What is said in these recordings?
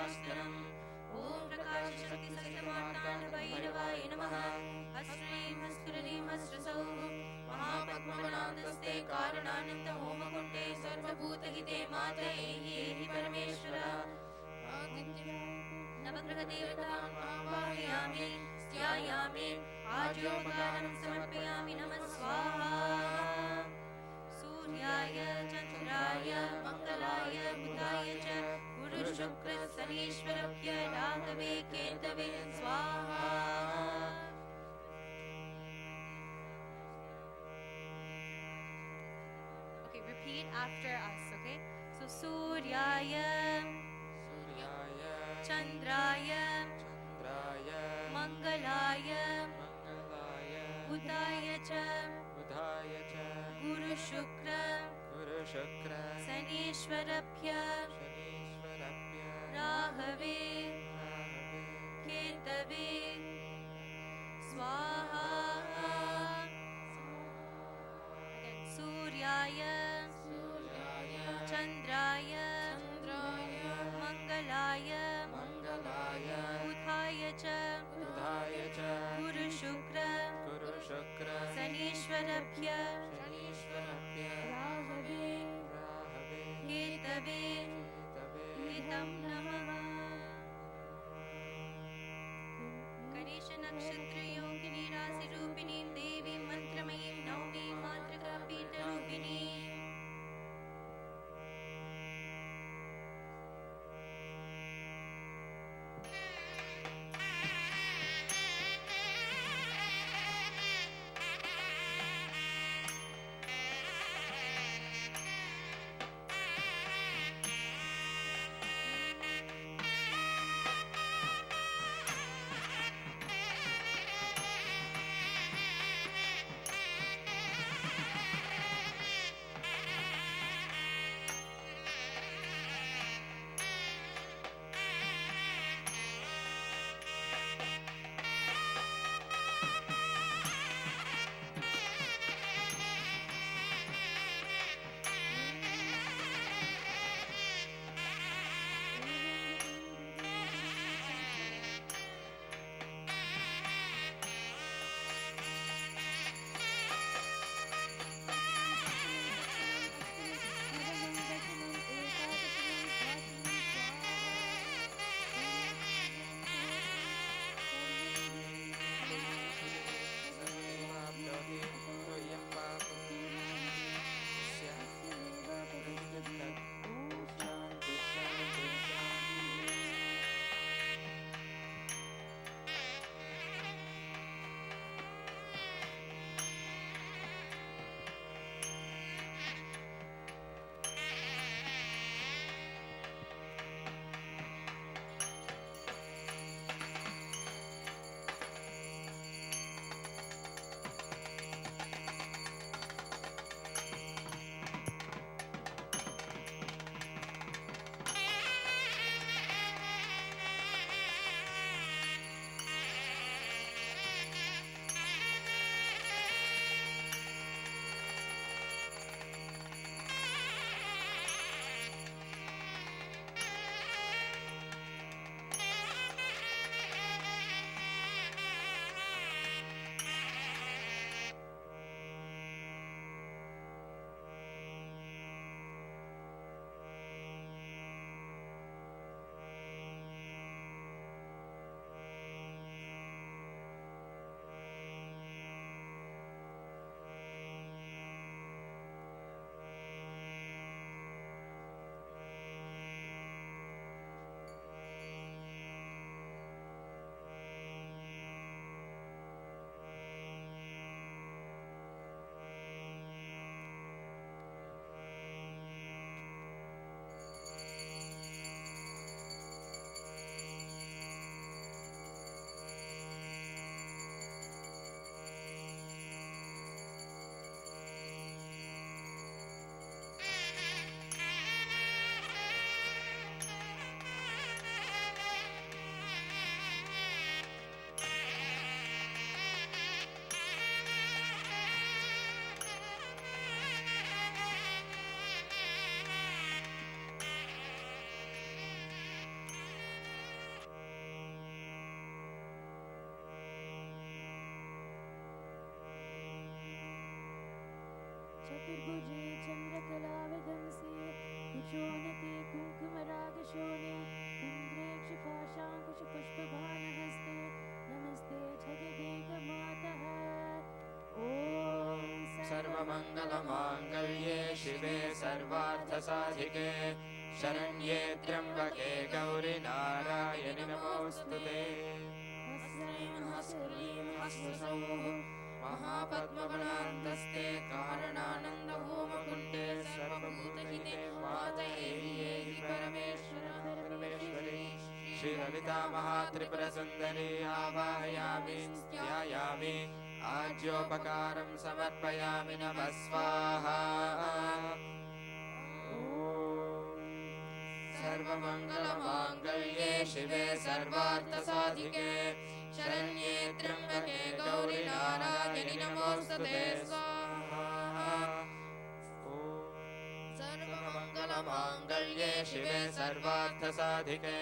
भास्करम् ओम प्रकाश शक्ति सहित मार्तांड भैरवाय नमः। हस्रीं हस्तुरीं हस्रसौः महापद्मनाभस्ते कारणानंद होमकुंडे सर्वभूतहिते मातयेहि परमेश्वर। नवग्रह देवतां आवाहयामि ध्यायामि आज्योपकारं समर्पयामि नमः स्वाहा। सूर्याय चंद्राय मंगलाय बुधाय च गुरु शुक्र शनीश्वरभ्य राहवे केतवे स्वाहा। Okay, repeat after us, okay? So Suryaya Chandraya Mangalaya Budaya cha Guru Shukra Sanishwarabhya Rahave Ketave Swaha. Again, Suryaya Chandraya Mangalaya Budhaya cha Guru Shukra Sanishwarabhya Rahave Ketave Hitam Namah. Ganesha Nakshatra Yogini Rasi Rupini Devi Mantramayim Naumi Mantraka Pita Rupini. सर्वमङ्गलमाङ्गल्ये शिवे सर्वार्थसाधिके शरण्ये त्र्यम्बके गौरि नारायणि नमोऽस्तुते। महापद्मवनान्तस्ते कारणानन्दहोमकुण्डे सर्वभूतहिते वातयेहि परमेश्वरी श्रीललिता महात्रिपुरसुन्दरी आवाहयामि ध्यायामि आज्योपकारं समर्पयामि नमः स्वाहा। सर्वमङ्गलमाङ्गल्ये शिवे सर्वार्थसाधिके शरण्ये त्र्यम्बके गौरि नारायणि नमोऽस्तुते स्वाहा। सर्वमङ्गलमाङ्गल्ये शिवे सर्वार्थसाधिके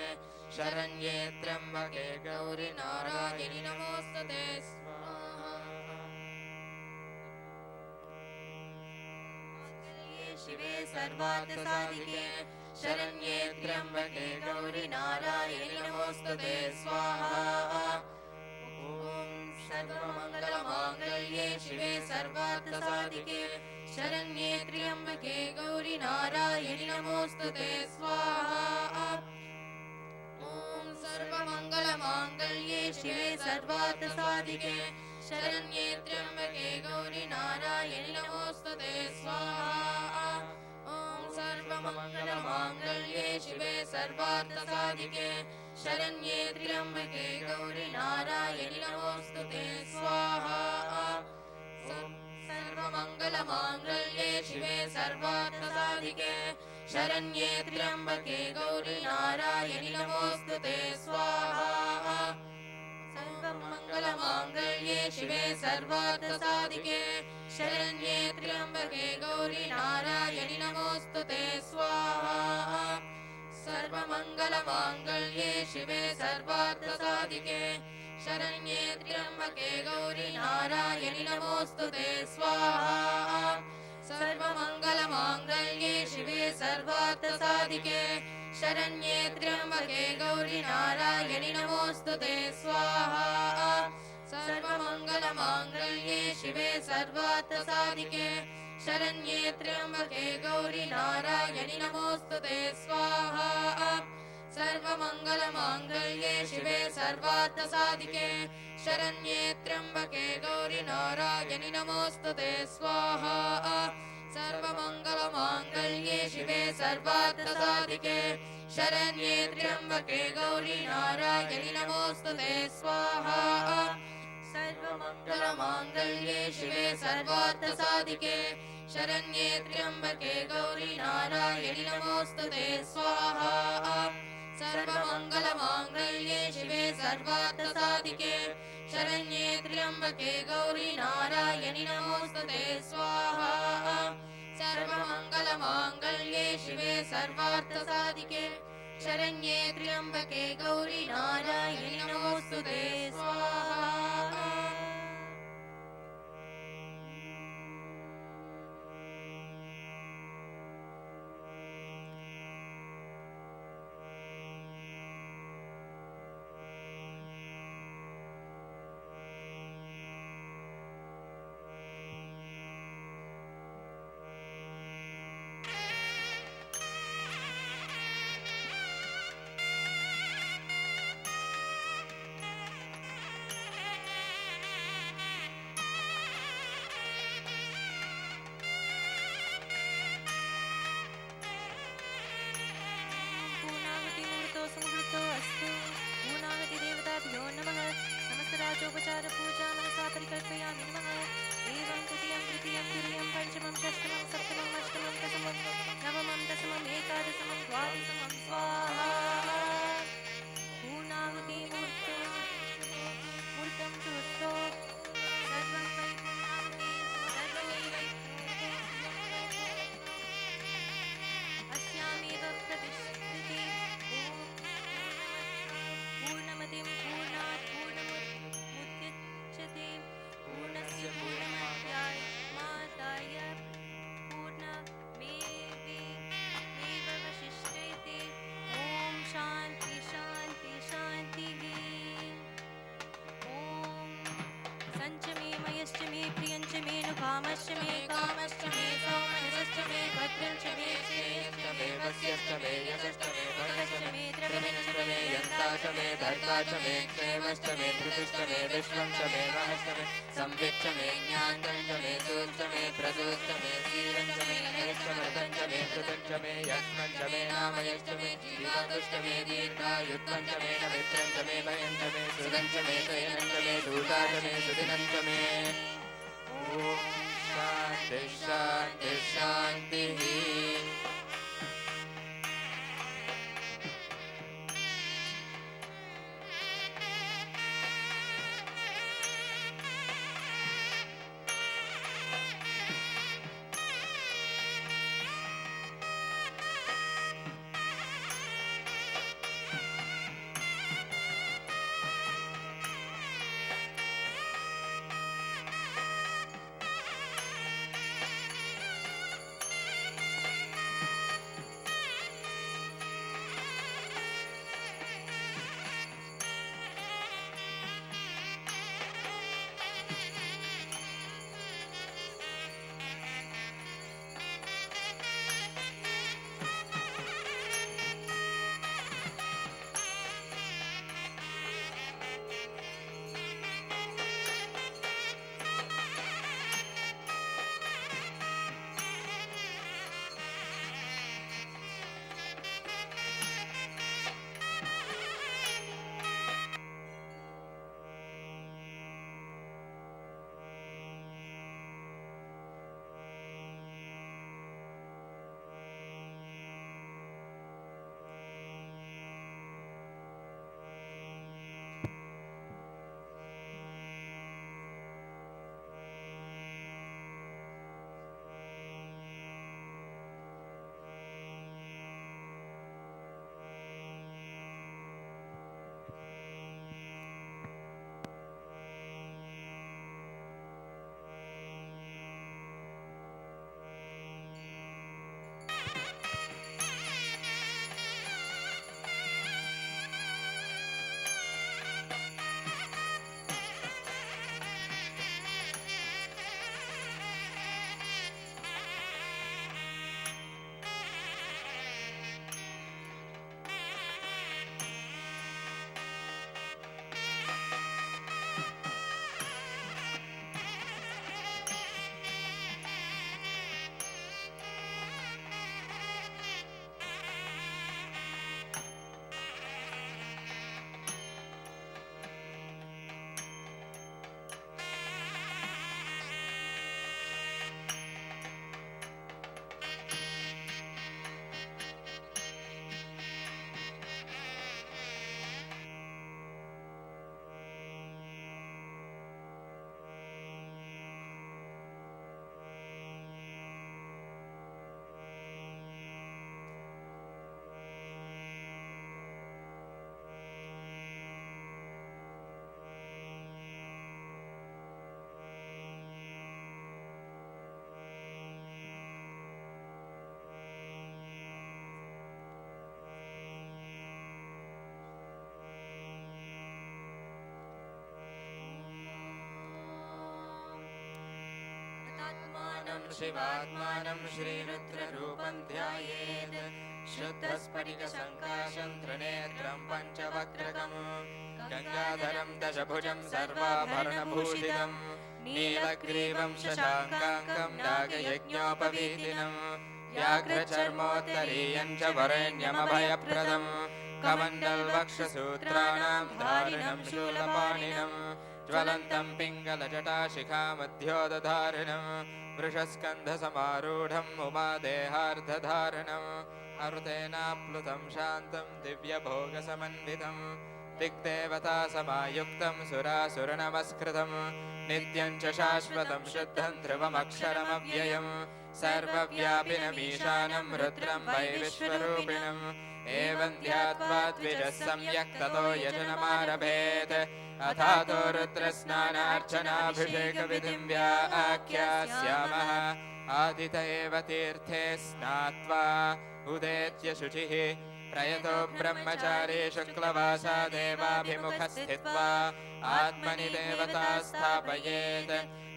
शरण्ये त्र्यम्बके गौरि नारायणि नमोऽस्तुते स्वाहा। शिवे सर्वार्थसाधिके शरण्ये त्र्यम्बके गौरि नारायणि नमोऽस्तुते स्वाहा। सर्वमङ्गलमाङ्गल्ये शिवे सर्वार्थसाधिके शरण्ये त्र्यम्बके गौरि नारायणि नमोऽस्तुते स्वाहा। ॐ सर्वमङ्गलमाङ्गल्ये शिवे सर्वार्थसाधिके शरण्ये त्र्यम्बके गौरि नारायणि नमोऽस्तुते स्वाहा। सर्वमङ्गलमाङ्गल्ये शिवे सर्वार्थसाधिके शरण्ये त्र्यम्बके गौरि नारायणि नमोऽस्तुते स्वाहा। सर्वमङ्गलमाङ्गल्ये शिवे सर्वार्थसाधिके शरण्ये त्र्यम्बके गौरि नारायणि नमोऽस्तुते स्वाहा। सर्वमङ्गलमाङ्गल्ये शिवे सर्वार्थसाधिके शरण्ये त्र्यम्बके गौरि नारायणि नमोऽस्तुते स्वाहा। सर्वमङ्गलमाङ्गल्ये शिवे सर्वार्थसाधिके शरण्ये त्र्यम्बके गौरि नारायणि नमोऽस्तुते स्वाहा। सर्वमङ्गलमाङ्गल्ये शिवे सर्वार्थसाधिके शरण्ये त्र्यम्बके गौरि नारायणि नमोऽस्तुते स्वाहा। सर्वमङ्गलमाङ्गल्ये शिवे सर्वार्थसाधिके शरण्ये त्र्यम्बके गौरि नारायणि नमोऽस्तुते स्वाहा। सर्वमङ्गलमाङ्गल्ये शिवे सर्वार्थसाधिके शरण्ये त्र्यम्बके गौरि नारायणि नमोऽस्तुते स्वाहा। सर्वमङ्गलमाङ्गल्ये शिवे सर्वार्थसाधिके शरण्ये त्र्यम्बके गौरि नारायणि नमोऽस्तुते स्वाहा। सर्वमङ्गलमाङ्गल्ये शिवे सर्वार्थसाधिके शरण्ये त्र्यम्बके गौरि नारायणि नमोऽस्तुते स्वाहा। सर्वमङ्गलमाङ्गल्ये शिवे सर्वार्थसाधिके शरण्ये त्र्यम्बके गौरि नारायणि नमोऽस्तुते स्वाहा। सर्वमङ्गलमाङ्गल्ये शिवे सर्वार्थसाधिके शरण्ये त्र्यम्बके गौरि नारायणि नमोऽस्तुते स्वाहा। वामश्च मे कामश्च मे सौमनसश्च मे भद्रश्च मे श्रेयश्च मे वस्यश्च मे यशश्च मे भगश्च मे द्रविणश्च मे यन्ताश्च मे धर्ताश्च मे क्षेमश्च मे धृतिश्च मे विश्वं च मे महश्च मे संविच्च मे ज्ञानं च मे सूश्च मे प्रसूश्च मे शीलं च मे नयश्च मृतं च मे कृतं च मे यक्ष्मं च मे नामयश्च मे जीवातुश्च मे दीर्घायुत्वं च मे नमित्रं च मे भयं च मे सुगं च मे शयनं च मे दूता च मे सुदिनं च मे ॐ शान्ति शान्ति शान्तिः शिवात्मानं श्रीरुद्ररूपं ध्यायेत् शुद्धस्फटिकसङ्काशं त्रिनेत्रं पञ्चवक्त्रकं गङ्गाधरं दशभुजं सर्वाभरणभूषितं नीलग्रीवं शशाङ्काङ्कं नागयज्ञोपवीतिनं व्याघ्रचर्मोत्तरीयं च वरेण्यमभयप्रदं कमण्डलवक्षसूत्राणां धारिणं शूलपाणिनं ज्वलन्तं पिङ्गलजटाशिखामध्योदधारिणं वृषस्कन्धसमारूढम् उमादेहार्धधारिणम् अरुतेनाप्लुतं शान्तं दिव्यभोगसमन्वितं दिग्देवतासमायुक्तं सुरासुरनमस्कृतं नित्यं च शाश्वतं शुद्धं ध्रुवमक्षरमव्ययं सर्वव्यापिनमीशानं रुद्रं वै विश्वरूपिणम् एवं ध्यात्वा द्विजः सम्यक् ततो यजनमारभेत् अथातो रुद्रस्नानार्चनाभिषेकविधिं व्याख्यास्यामः आदित एव तीर्थे स्नात्वा उदेत्य शुचिः प्रयतो ब्रह्मचारी शुक्लवासा देवाभिमुखः स्थित्वा आत्मनि देवता स्थापयेत्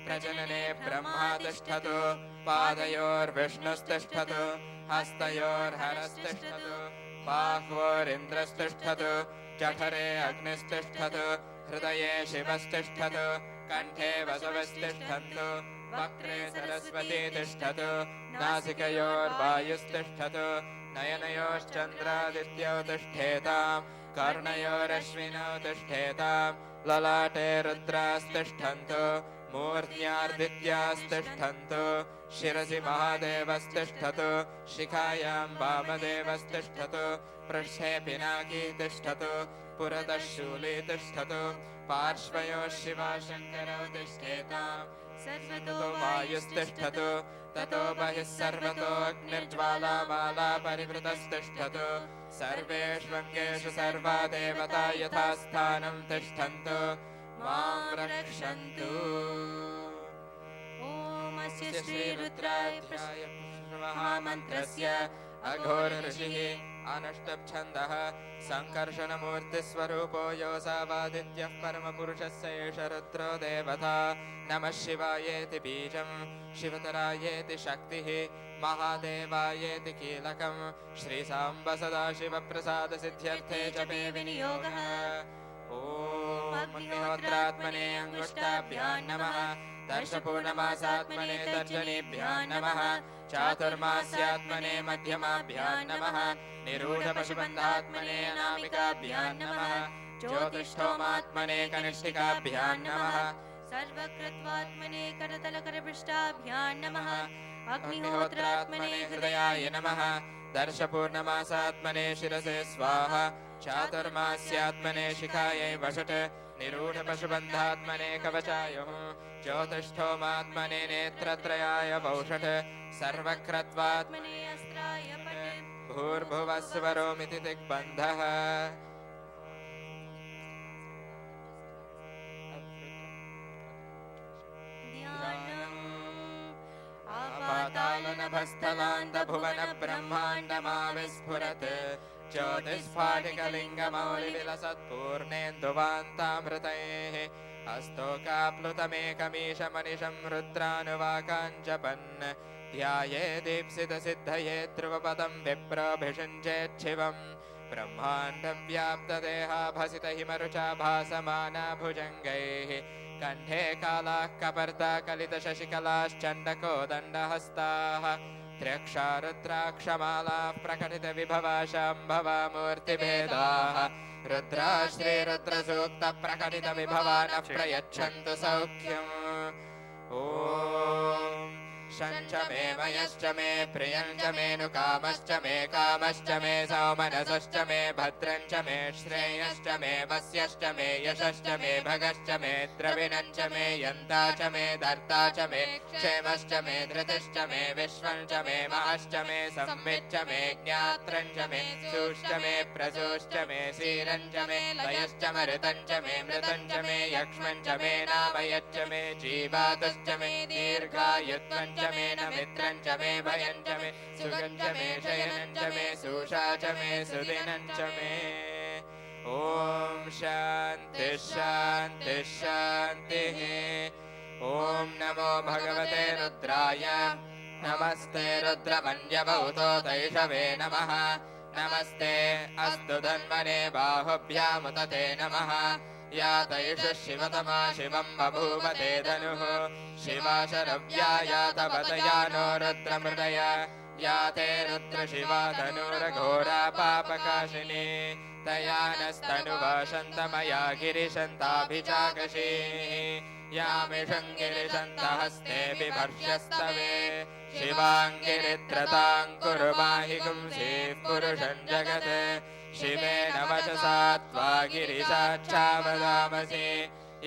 प्रजनने ब्रह्मा तिष्ठतु पादयोर्विष्णुस्तिष्ठतु हस्तयोर्हरस्तिष्ठतु बाह्वोरिन्द्रस्तिष्ठतु जठरे अग्निस्तिष्ठतु हृदये शिवस्तिष्ठतु कण्ठे वसवस्तिष्ठन्तु वक्त्रे सरस्वती तिष्ठतु नासिकयोर्वायुस्तिष्ठतु नयनयोश्चन्द्रादित्यौ तिष्ठेताम् कर्णयोरश्विनौ तिष्ठेताम् ललाटे रुद्रास्तिष्ठन्तु मूर्ध्यार्दित्यास्तिष्ठन्तु शिरसि महादेवस्तिष्ठतु शिखायाम् वामदेवस्तिष्ठतु पृष्ठे पिनाकी तिष्ठतु पुरतः शूली तिष्ठतु पार्श्वयोः शिवा शङ्करौ तिष्ठेताम् सर्वतो वायुस्तिष्ठतु ततो बहिः सर्वतो अग्निर्ज्वालामाला परिवृतस्तिष्ठतु सर्वेष्वङ्गेषु सर्वा देवता यथा स्थानं तिष्ठन्तु मां रक्षन्तु। ॐ अस्य श्रीरुद्राय महामन्त्रस्य अघोर ऋषिः अनष्टछन्दः सङ्कर्षणमूर्तिस्वरूपो योऽसावादित्यः परमपुरुषस्य एष रुद्रो देवता नमः शिवायेति बीजं शिवतरायेति शक्तिः महादेवायेति कीलकम् श्रीसाम्ब सदाशिवप्रसादसिद्ध्यर्थे जपे विनियोगः। ॐ अग्निहोत्रात्मने अङ्गुष्ठाभ्यां नमः दर्शपूर्णमासात्मने तर्जनीभ्यां नमः चातुर्मास्यात्मने मध्यमाभ्यां नमः निरूढपशुबन्धात्मने अनामिकाभ्यां नमः ज्योतिष्ठोमात्मने कनिष्ठिकाभ्यां नमः सर्वकृत्वात्मने करतलकरपृष्ठाभ्यां नमः अग्निहोत्रात्मने हृदयाय नमः दर्शपूर्णमासात्मने शिरसे स्वाहा चातुर्मास्यात्मने शिखायै वषट् निरूढपशुबन्धात्मने कवचायुः ज्योतिष्ठोमात्मने नेत्रत्रयाय वौषट् सर्वक्रत्वात्मने अस्त्राय पट् भूर्भुवः स्वरोमिति दिग्बन्धः। आपातालनभस्थलान्तभुवन ब्रह्माण्डमाविस्फुरत् ज्योतिस्फाटिकलिङ्गमौलिविलसत्पूर्णेन्दुवान्तामृतैः अस्तोकाप्लुतमेकमीशमनिशं रुद्रानुवाकाञ्जपन् ध्याये दीप्सितसिद्धये ध्रुवपदं विप्रोऽभिषिञ्चेच्छिवम् ब्रह्माण्डं व्याप्तदेहाभसितहिमरुचा भासमाना भुजङ्गैः कण्ठे कालाः कपर्दा कलितशशिकलाश्चण्डकोदण्डहस्ताः त्र्यक्षा रुद्राक्षमालाः प्रकटितविभवा शाम्भवा मूर्तिभेदाः रुद्रा श्रीरुद्रसूक्तप्रकटितविभवा नः प्रयच्छन्तु सौख्यम्। ॐ शञ्च मे मयश्च मे प्रियञ्च मेऽनुकामश्च मे कामश्च मे सौमनसश्च मे भद्रञ्च मे श्रेयश्च मे वस्यश्च मे यशश्च मे भगश्च मे द्रविणञ्च मे यन्ता च मे धर्ता च मे क्षेमश्च मे धृतिश्च मे विश्वञ्च मे महश्च मे संविच्च मे ज्ञात्रञ्च मे सूश्च मे प्रसूश्च मे सीरञ्च मे लयश्च मरुतञ्च मे मृतञ्च मे यक्ष्मञ्च मे नामयच्च मे जीवातश्च मे दीर्घायुत्वञ्च मे नमित्रञ्च मे भयञ्च मे सुगञ्च मे शयनञ्च मे सूषा च मे सुदिनञ्च मे। ॐ शान्तिः शान्तिः शान्तिः। ॐ नमो भगवते रुद्राय नमस्ते रुद्रमन्यभूतो तैषवे नमः नमस्ते अस्तु धन्वने बाहुभ्यामुत ते नमः या तैषः शिवतमा शिवं बभूव ते धनुः शिवा शरव्या या तवतया नो रुद्रमृदय या ते रुद्रशिवा धनुरघोरा पापकाशिनी तया नस्तनुवाशन्तमया गिरिशन्ताभिचाकशीः यामिषं गिरिशन्तहस्ते बिभर्ष्यस्तवे शिवाङ्गिरित्रतां कुरु माहि पुंसीः पुरुषं जगत् शिवेन वचसा त्वा गिरिशाच्छावदामसि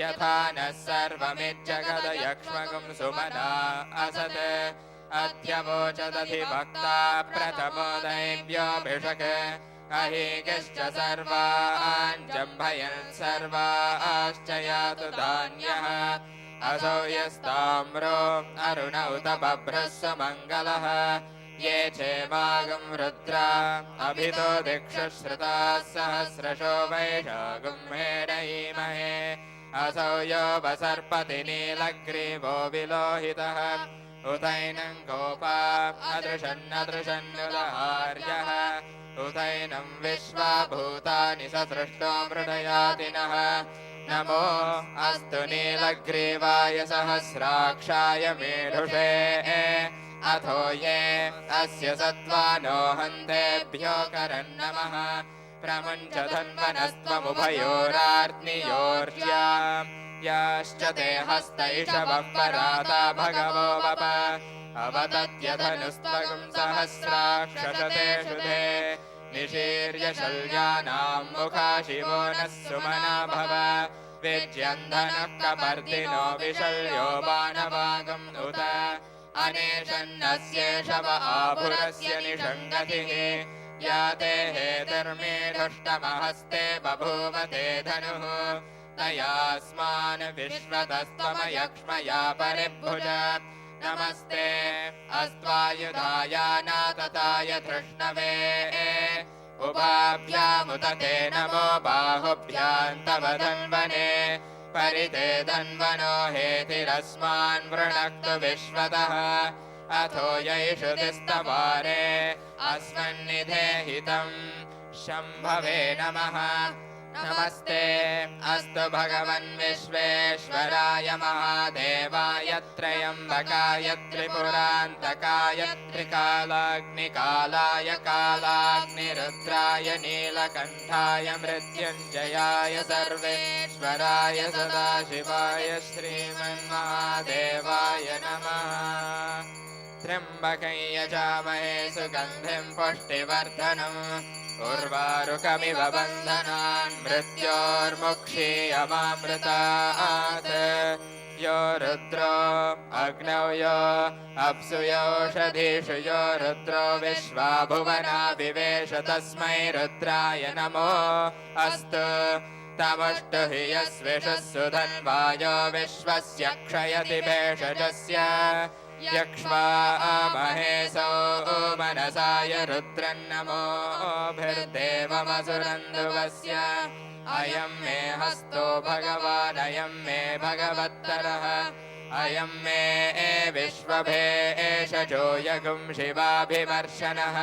यथा नः सर्वमिज्जगदयक्ष्मगुं सुमना असत् अध्यवोचदधिभक्ता प्रथमो दैव्योऽभिषक् अहीगिश्च सर्वान् जम्भयन् सर्वाश्च यातु धान्यः असौ यस्ताम्रो अरुणौ तबभ्रः सुमङ्गलः ये चेमागं रुद्रा अभितो दिक्षुश्रुताः सहस्रशो वैशागं हेरयीमहे असौ यो वसर्पति नीलग्रीवो विलोहितः उतैनं गोपा अदृशन्नदृशन्नुदहार्यः उतैनं विश्वा भूतानि ससृष्टो मृडयाति नः नमो अस्तु नीलग्रीवाय सहस्राक्षाय मेढुषे अथो ये अस्य सत्त्वानो हन्तेभ्यो करन्नमः प्रमुञ्च धन्वनस्त्वमुभयोरार्नियोर्या याश्च ते हस्त इषवः पराता भगवो वप अवतत्यधनुस्त्वगुं सहस्राक्षशतेषु ते निशीर्य शल्यानां मुखा शिवो नः सुमना भव विज्यन्धनः कपर्दिनो विशल्यो बाणवागम् उत अनेशन्नस्येषव आभुरस्य निषङ्गतिः या ते हेतुर्मेढुष्टमहस्ते बभूव ते धनुः तयास्मान् विश्वतस्त्वमयक्ष्मया परिभुज नमस्ते अस्त्वायुधायानातताय धृष्णवे उभाभ्यामुत ते नमो बाहुभ्यां तव धन्वने परिते धन्वनो हेतिरस्मान् वृणक्तु विश्वतः अथो यैषुतिस्तवारे अस्मन्निधेहितं शम्भवे नमः नमस्ते अस्तु भगवन् विश्वेश्वराय महादेवाय त्र्यम्बकाय त्रिपुरान्तकाय त्रिकालाग्निकालाय कालाग्निरुद्राय नीलकण्ठाय मृत्युञ्जयाय सर्वेश्वराय सदाशिवाय श्रीमन्महादेवाय नमः त्र्यम्बकं यजामहे सुगन्धिं पुष्टिवर्धनम् उर्वारुकमिव बन्धनान् मृत्योर्मुक्षीयमामृतात् यो रुद्रो अग्नौ यो अप्सु योषधीषु यो रुद्रो विश्वा भुवना विवेश तस्मै रुद्राय नमो अस्तु तमुष्टु हि यस्विषः सुधन्वायो विश्वस्य क्षयति भेषजस्य यक्ष्वा महेशो मनसाय रुद्रन्नमोभिर्देवमसुरन्दुवस्य अयं मे हस्तो भगवान् अयं मे भगवत्तरः अयं मे विश्वभेषजो यगुं शिवाभिमर्शनः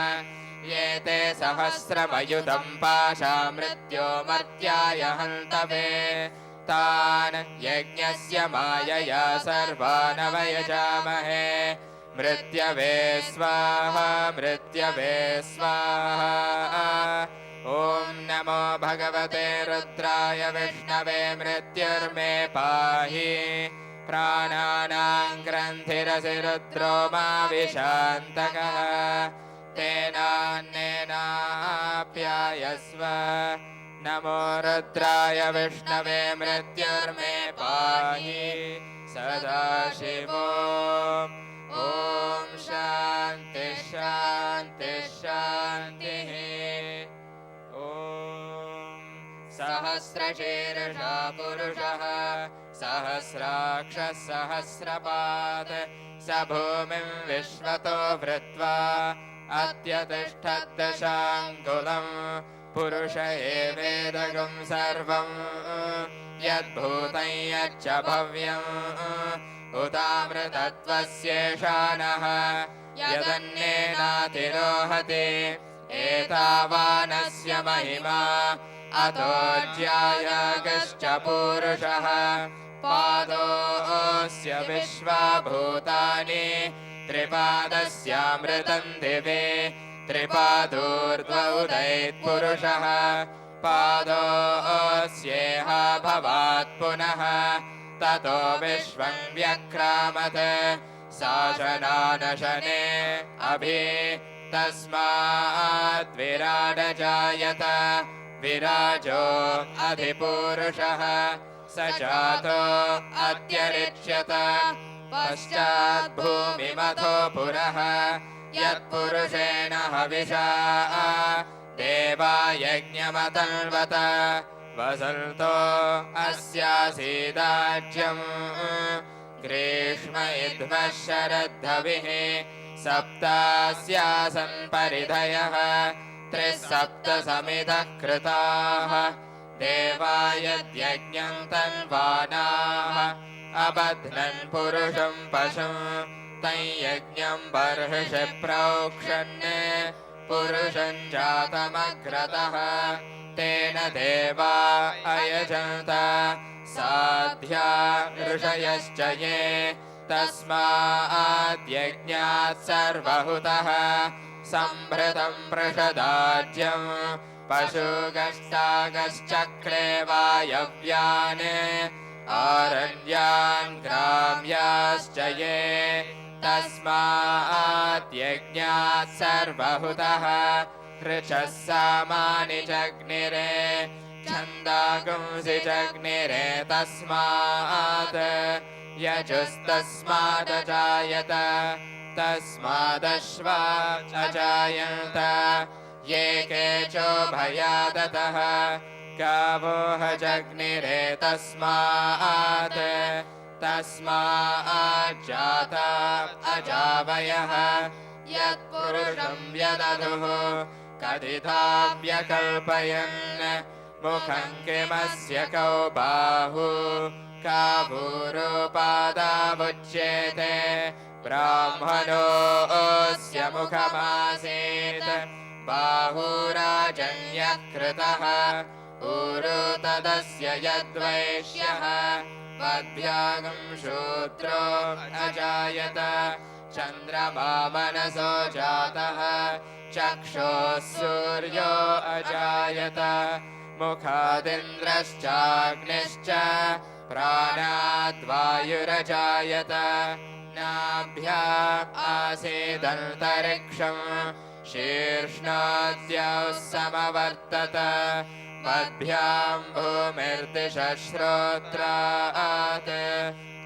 ये ते सहस्रमयुतं पाशा मृत्यो मर्त्याय हन्तवे तान् यज्ञस्य मायया सर्वानवयजामहे मृत्यवे स्वाहा मृत्यवे स्वाहा ॐ नमो भगवते रुद्राय विष्णवे मृत्युर्मे पाहि प्राणानां ग्रन्थिरसि रुद्रो मा विशान्तकः तेनान्नेनाप्यायस्व नमो रुद्राय विष्णवे मृत्युर्मे पाहि सदाशिवो ॐ शान्ति शान्ति शान्तिः ॐ सहस्रशीर्षा पुरुषः सहस्राक्षः सहस्रपात् स भूमिं विश्वतो भृत्वा अत्यतिष्ठद्दशाङ्गुलम् पुरुष एवेदगं सर्वं यद्भूतं यच्च भव्यम् उतामृतत्वस्येषानः यदन्येनातिरोहति एतावानस्य महिमा अतो ज्यायागश्च पूरुषः पादोऽस्य विश्वाभूतानि त्रिपादस्यामृतं दिवे त्रिपादोर्ध्व उदैत्पुरुषः पादोऽस्येह भवात् पुनः ततो विश्वं व्यक्रामत् शासनानशने अभि तस्मात् विराड जायत विराजो अधिपूरुषः स जातो अत्यरिच्यत पश्चात् भूमिमथो पुरः यत्पुरुषेण हविषा देवा यज्ञमतन्वत वसन्तो अस्यासीदाज्यम् ग्रीष्म इद्मः शरद्धविः सप्तास्यासन् परिधयः त्रिसप्तसमिधः कृताः देवायद्यज्ञं तन्वानाः अबध्नन् पुरुषं पशुं तं यज्ञं बर्हिषि प्रोक्षन् पुरुषं जातमग्रतः तेन देवा अयजन्त साध्या ऋषयश्च ये तस्माद्यज्ञात् सर्वहुतः सम्भृतं पृषदाज्यं पशुगष्टागश्चक्रे वायव्यान् आरण्यान् ग्राम्याश्च ये तस्माद्यज्ञात् सर्वहुतः ऋचः सामानि जग्निरे छन्दागुंसि जग्निरे तस्मात् यजुस्तस्मादजायत तस्मादश्वा अजायन्त ये केचोभयादतः गावोह जग्निरे तस्मात् तस्माज्जाता अजावयः यत्पुरुषं व्यदधुः कथिता व्यकल्पयन् मुखं किमस्य कौ बाहु कावूरोपादावुच्येते ब्राह्मणोऽस्य मुखमासीत् बाहुराजन्यः कृतः ऊरो तदस्य यद्वैश्यः पद्भ्यागं शूद्रो अजायत चन्द्रमा मनसो जातः चक्षुः सूर्यो अजायत मुखादिन्द्रश्चाग्निश्च प्राणाद्वायुरजायत नाभ्या आसीदन्तरिक्षं शीर्ष्णाद्यौ समवर्तत पद्भ्यां भूमिर्दिशः श्रोत्रात्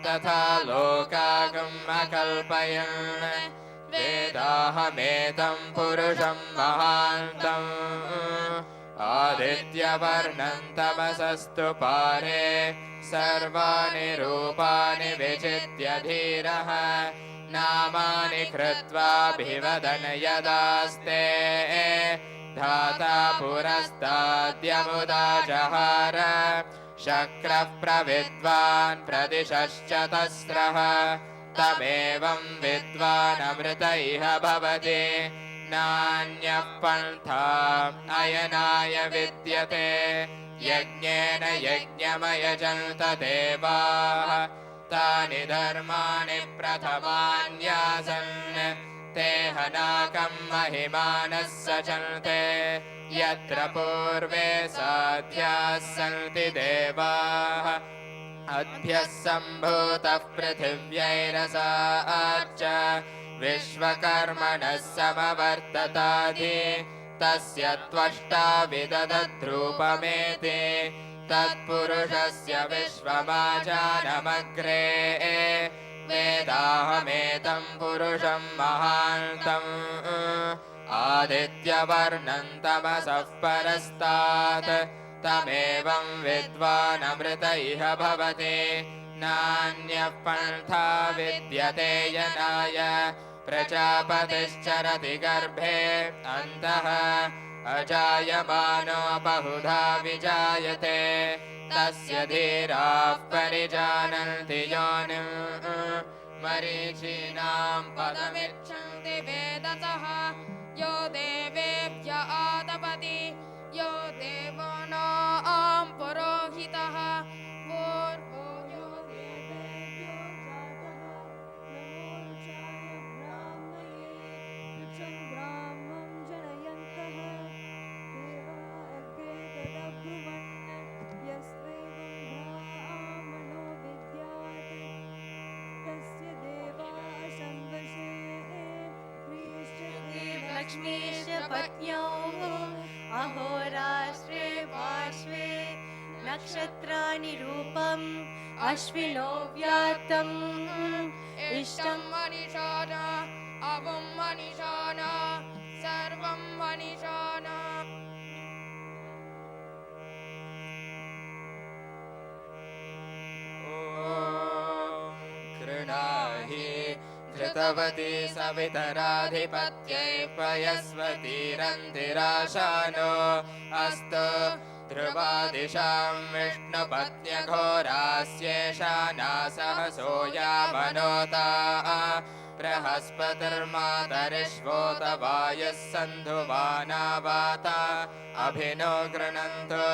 तथा लोकागम् अकल्पयन् वेदाहमेतं पुरुषं महान्तम् आदित्यवर्णं तमसस्तु पारे सर्वाणि रूपाणि विचित्य धीरः नामानि कृत्वाभिवदन् यदास्ते धाता पुरस्ताद्यमुदा जहार शक्रः प्रविद्वान् प्रदिशश्च तस्रः तमेवं विद्वानमृत इह भवति नान्यः पन्था अयनाय विद्यते यज्ञेन यज्ञमयजन्त देवाः तानि धर्माणि प्रथमान्यासन् ते हनाकं महिमानः सचन्ते यत्र पूर्वे साध्याः सन्ति देवाः अद्भ्यः सम्भूतः पृथिव्यैरसाच्च विश्वकर्मणः समवर्तताधि तस्य त्वष्टा विदधद्रूपमेति तत्पुरुषस्य विश्वमाजानमग्रे वेदाहमेतं पुरुषं महान्तम् आदित्यवर्णं तमसः परस्तात् तमेवं विद्वानमृत इह भवति नान्यः पन्था विद्यते यनाय प्रजापतिश्चरति गर्भे अन्तः अजायमानो बहुधा विजायते तस्य धीराः परिजानन्ति योनिं मरीचीनां पदमिच्छन्ति वेदसः यो देवेभ्य आतपति यो देवानां पुरोहितः पूर्वो यो देवेभ्यो जातः नमोऽर्चाय ब्राह्मये ऋचं ब्राह्मं जनयन्तः देवा अग्रे तदब्रुवन् यस्त्वेवं ब्राह्मणो विद्यात् तस्य देवा संवशे लक्ष्मीश्च पत्न्योः अहोरात्रे पार्श्वे नक्षत्राणि रूपम् अश्विनो व्यातम् इष्टं मनीषाणा अवं मनीषाणा सर्वं मनीषाणा कृणाहि धृतवती सवितराधिपत्यै पयस्वतीरन्तिराशानो अस्तु ध्रुवादिशां विष्णुपत्न्यघोरास्येषा नासहसो यामनोता बृहस्पतिर्मातरिष्वोत वायुः सन्धुवानावाता अभिनो गृणन्तो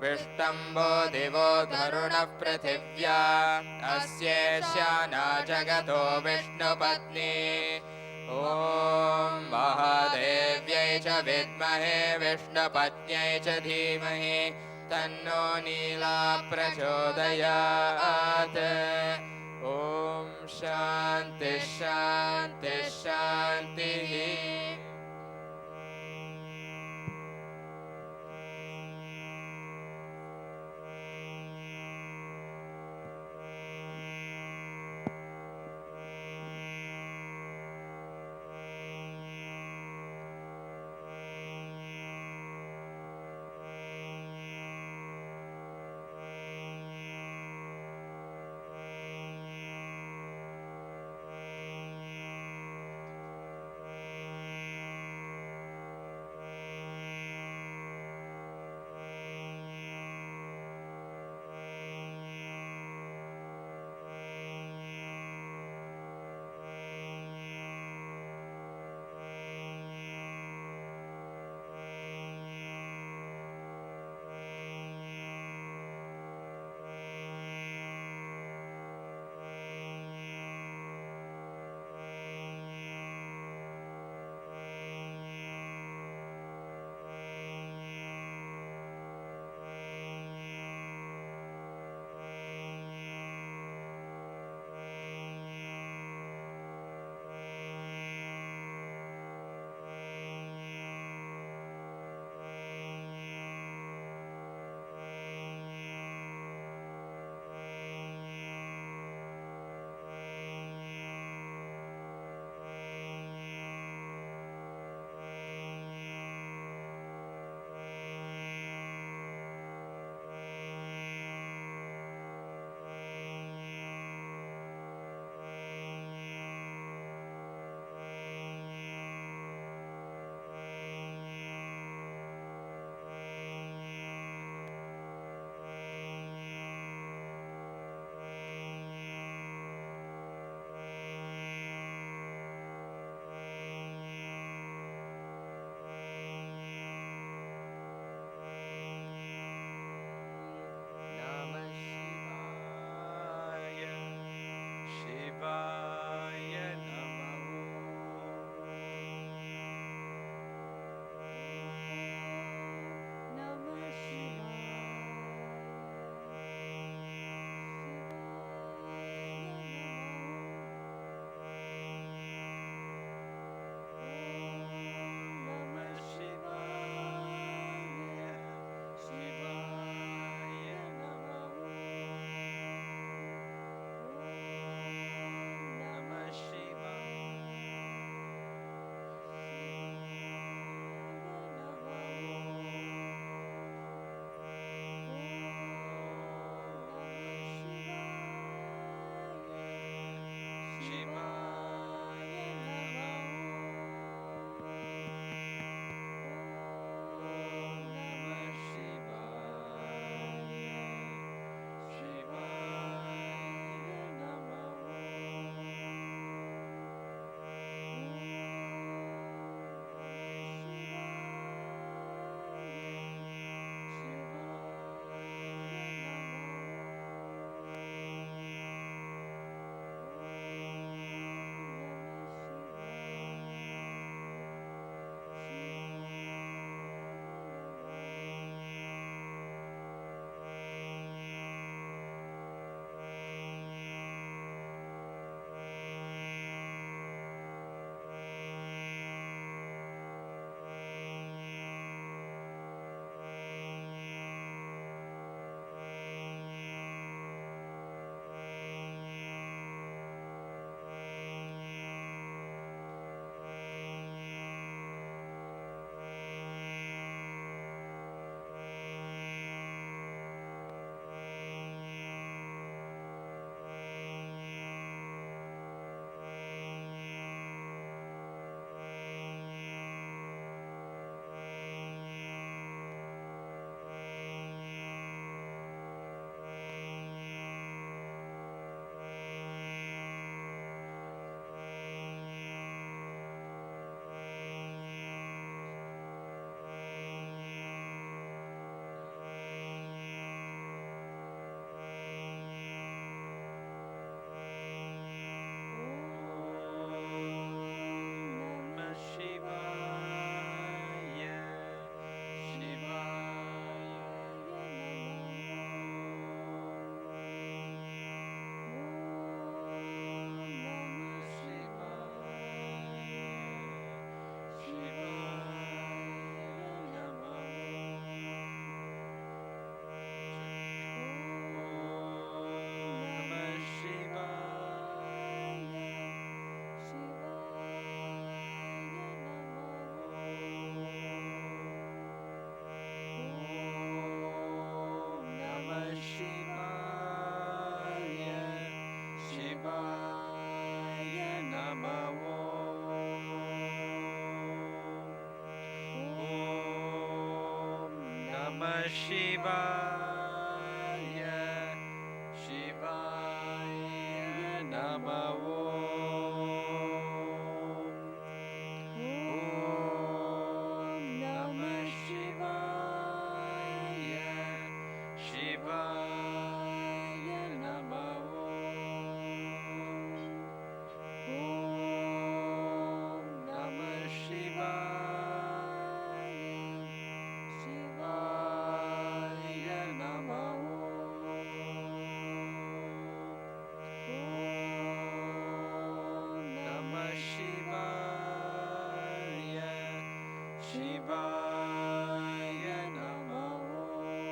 विष्टम्भो दिवो धरुणः पृथिव्या अस्येष्याना जगतो विष्णुपत्नी ॐ महादेव्यै च विद्महे विष्णुपत्न्यै च धीमहि तन्नो नीला प्रचोदयात् ॐ शान्ति शान्ति शान्तिः Shivaya, Shivaya Namah Om Namah Shivaya, Shivaya Namah Om Namah Shivaya, Shivaya Namah Om Namah Shivaya, Shivaya Namah Om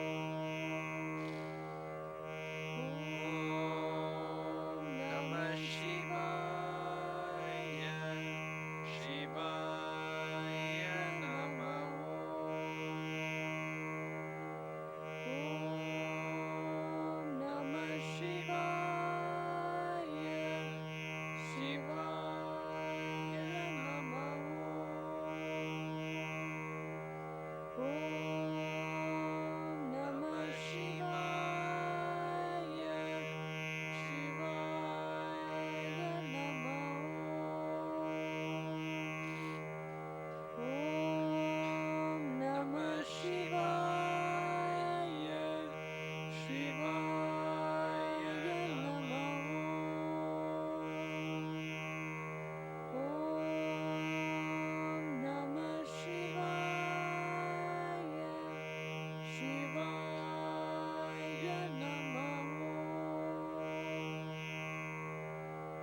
Namah Shivaya, Shivaya Namah Om Namah Shivaya, Shivaya Namah Om Namah Shivaya, Shivaya Namah Om Namah Shivaya, Shivaya Namah Om Namah Shivaya, Shivaya Namah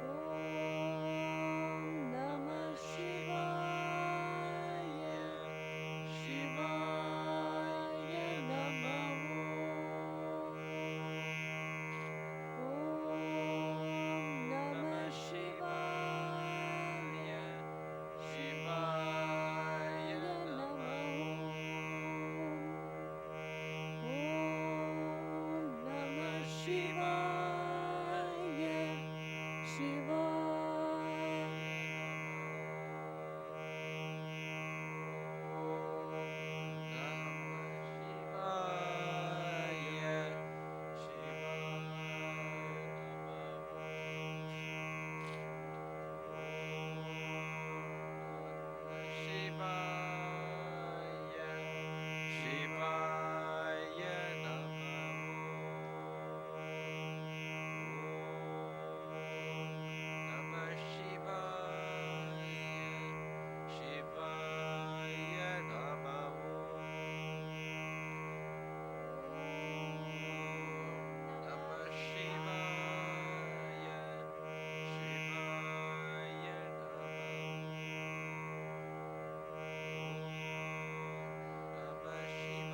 Om Namah Shivaya, Shivaya Namah Om Namah Shivaya, Shivaya Namah Om Namah Shivaya, Shivaya Namah Shivaya, Shivaya Namah Namah Shivaya, Shivaya Namah Shivaya,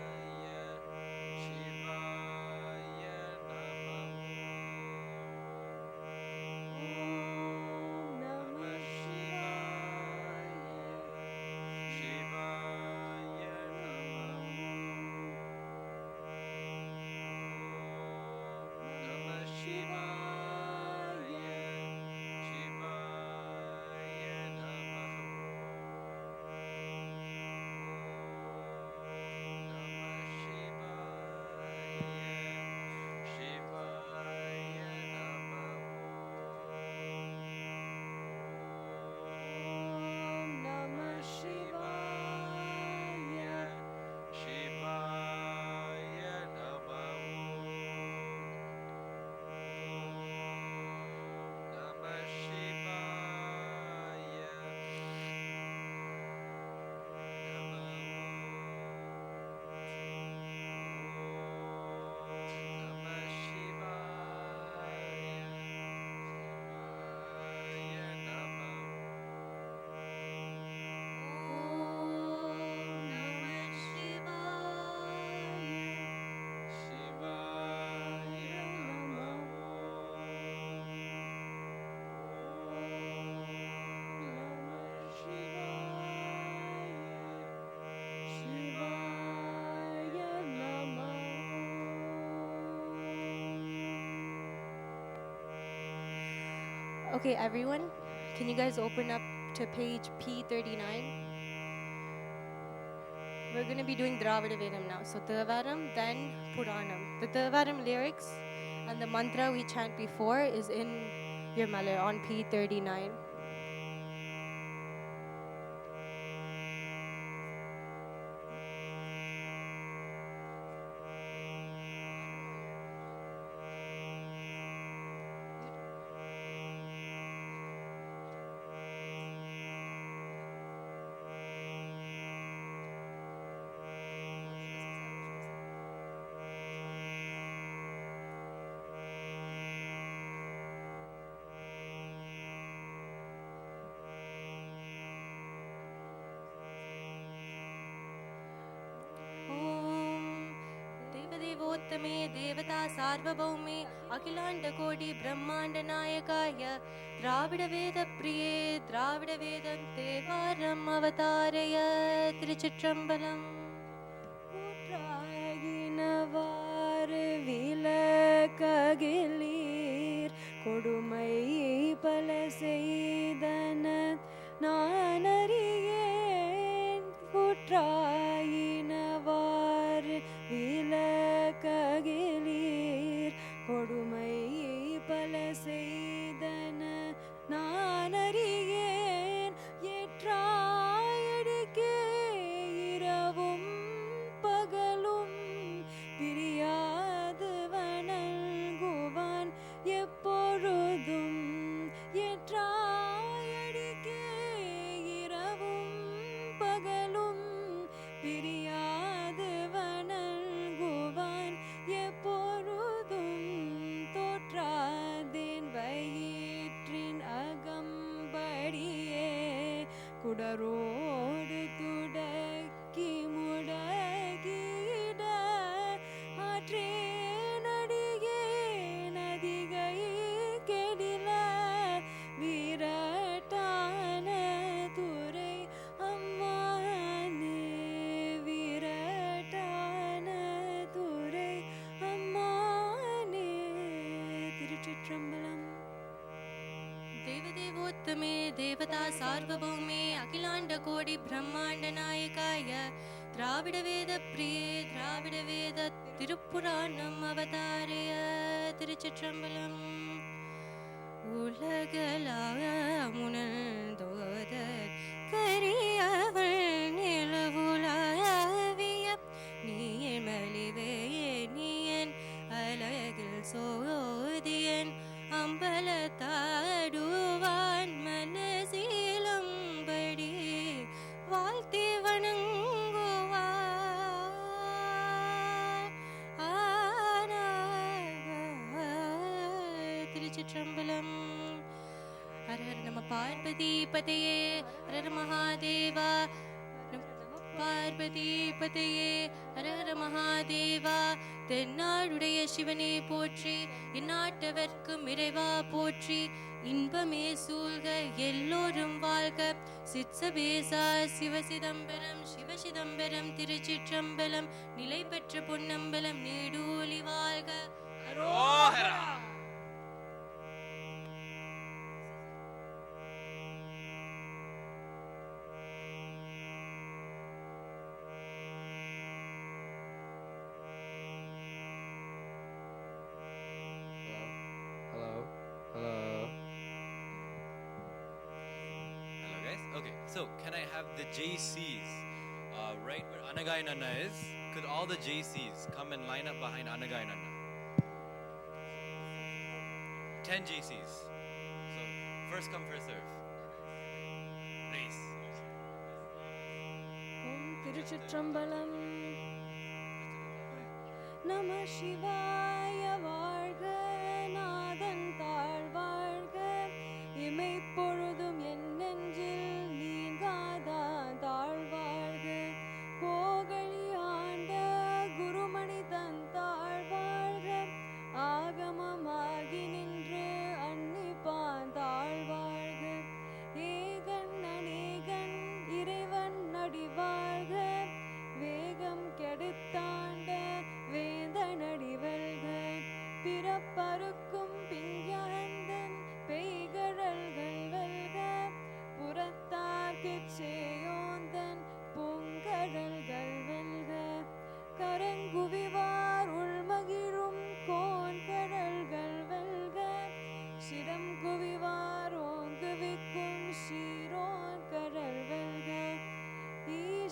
Shivaya Namah Om Namah Shivaya, Shivaya Namah Namah Shivaya, Shivaya Namah Namah Shivaya, Shivaya Namah Om Namah Shivaya, Shivaya Namah Namah Shivaya, Namah Shivaya, Shivaya Namah Om Namah Shivaya. Shivaya Namah Namah Shivaya, Shivaya Namah Okay, everyone, can you guys open up to page P39? we're going to be doing Dravida Vedam now. So Thevaram, then Puranam. The Thevaram lyrics and the mantra we chant before is in your Malar on P39. देवदेवोत्तमे देवता सार्वभौमे अखिलाण्डकोटि ब्रह्माण्डनायकाय द्राविडवेदप्रिये द्राविडवेदं தேவாரம் அவதாரய திருச்சிற்றம்பலம் கூற்றாயினவாறு விலக்ககிலீர் கொடுமை பல செய்தன நான் அறியேன் கூற்றாயினவாறு விலக்ககிலீர் கொடுமை பல செய்தன நான் அறியேன் ஏற்றாயடிக்கே இரவும் பகலும் பிரியாது வணங்குவான் எப்பொழுதும் ஏற்றாயடிக்கே இரவும் பகலும் பிரியாது வணங்குவான் எப்பொழுதும் தோற்றாதேன் வயிற்றின் அகம்படியே குடரோடு துடக்கி முடகிட ஆற்றேனடியே நதிகை கெடில வீரட்டான துறை அம்மானே வீரட்டான துறை அம்மானே திருச்சிற்றம்பலம் देवदेवोत्तमे देवता सार्वभौमे अखिलाण्डकोटि ब्रह्माण्डनायकाय द्राविडवेदप्रिये द्राविडवेद तिरुपुराणम् अवतारय திருச்சிற்றம்பலம் உலகலாமுணர்ந்தோத கரியவள் நிலவுலாவிய நீர்மலிவே நீயன் அழகில் சோதியன் அம்பலத்தாடுவான் மனசீலம்படி வாழ்த்தி வணங்குவார் திருச்சிற்றம்பலம் ஹர ஹர நம பார்வதி பதையே ஹர மகாதேவா பார்வதி பதையே ஹர ஹர மகாதேவா தென்னாடுடைய சிவனே போற்றி இந்நாட்டவர்க்கும் இறைவா போற்றி இன்பமே சூழ்க எல்லோரும் வாழ்க சித்சபேசா சிவசிதம்பரம் சிவசிதம்பரம் திருச்சிற்றம்பலம் நிலை பெற்ற பொன்னம்பலம் நீடூழி வாழ்க அரோஹரா. Hello guys. Okay, so can I have the JCs right where Anagai Nana is? Could all the JCs come and line up behind Anagai Nana? 10 JCs. So first come, first serve. Race. ஓம் திருச்சிற்றம்பலம் நம சிவாய வாழ்க நாதன் தாழ் வாழ்க இமைப்பொழுதும் என் நெஞ்சில் நீங்காதான் தாழ் வாழ்க கோகழி ஆண்ட குருமணி தன் தாழ் வாழ்க ஆகமமாகி நின்று அன்னிப்பான் தாழ் வாழ்க ஏகன் அநேகன் இறைவன் நடி வாழ்க வேகம் கெடுத்தாண்ட வேந்த நடி வெல்க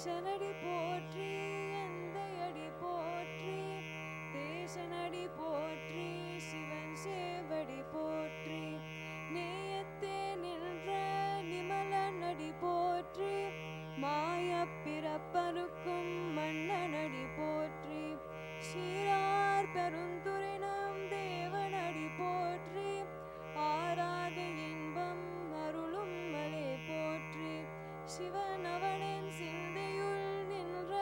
ஈசனடி போற்றி எந்தையடி போற்றி தேசனடி போற்றி சிவன் சேவடி போற்றி நேயத்தே நின்ற நிமலனடி போற்றி மாயப் பிறப்பருக்கும் மன்னனடி போற்றி சீரார் பெருந்துரைனம் தேவனடி போற்றி ஆராத இன்பம் அருளும் மலே போற்றி சிவன் அவனின் சிந்தையுள் நின்ற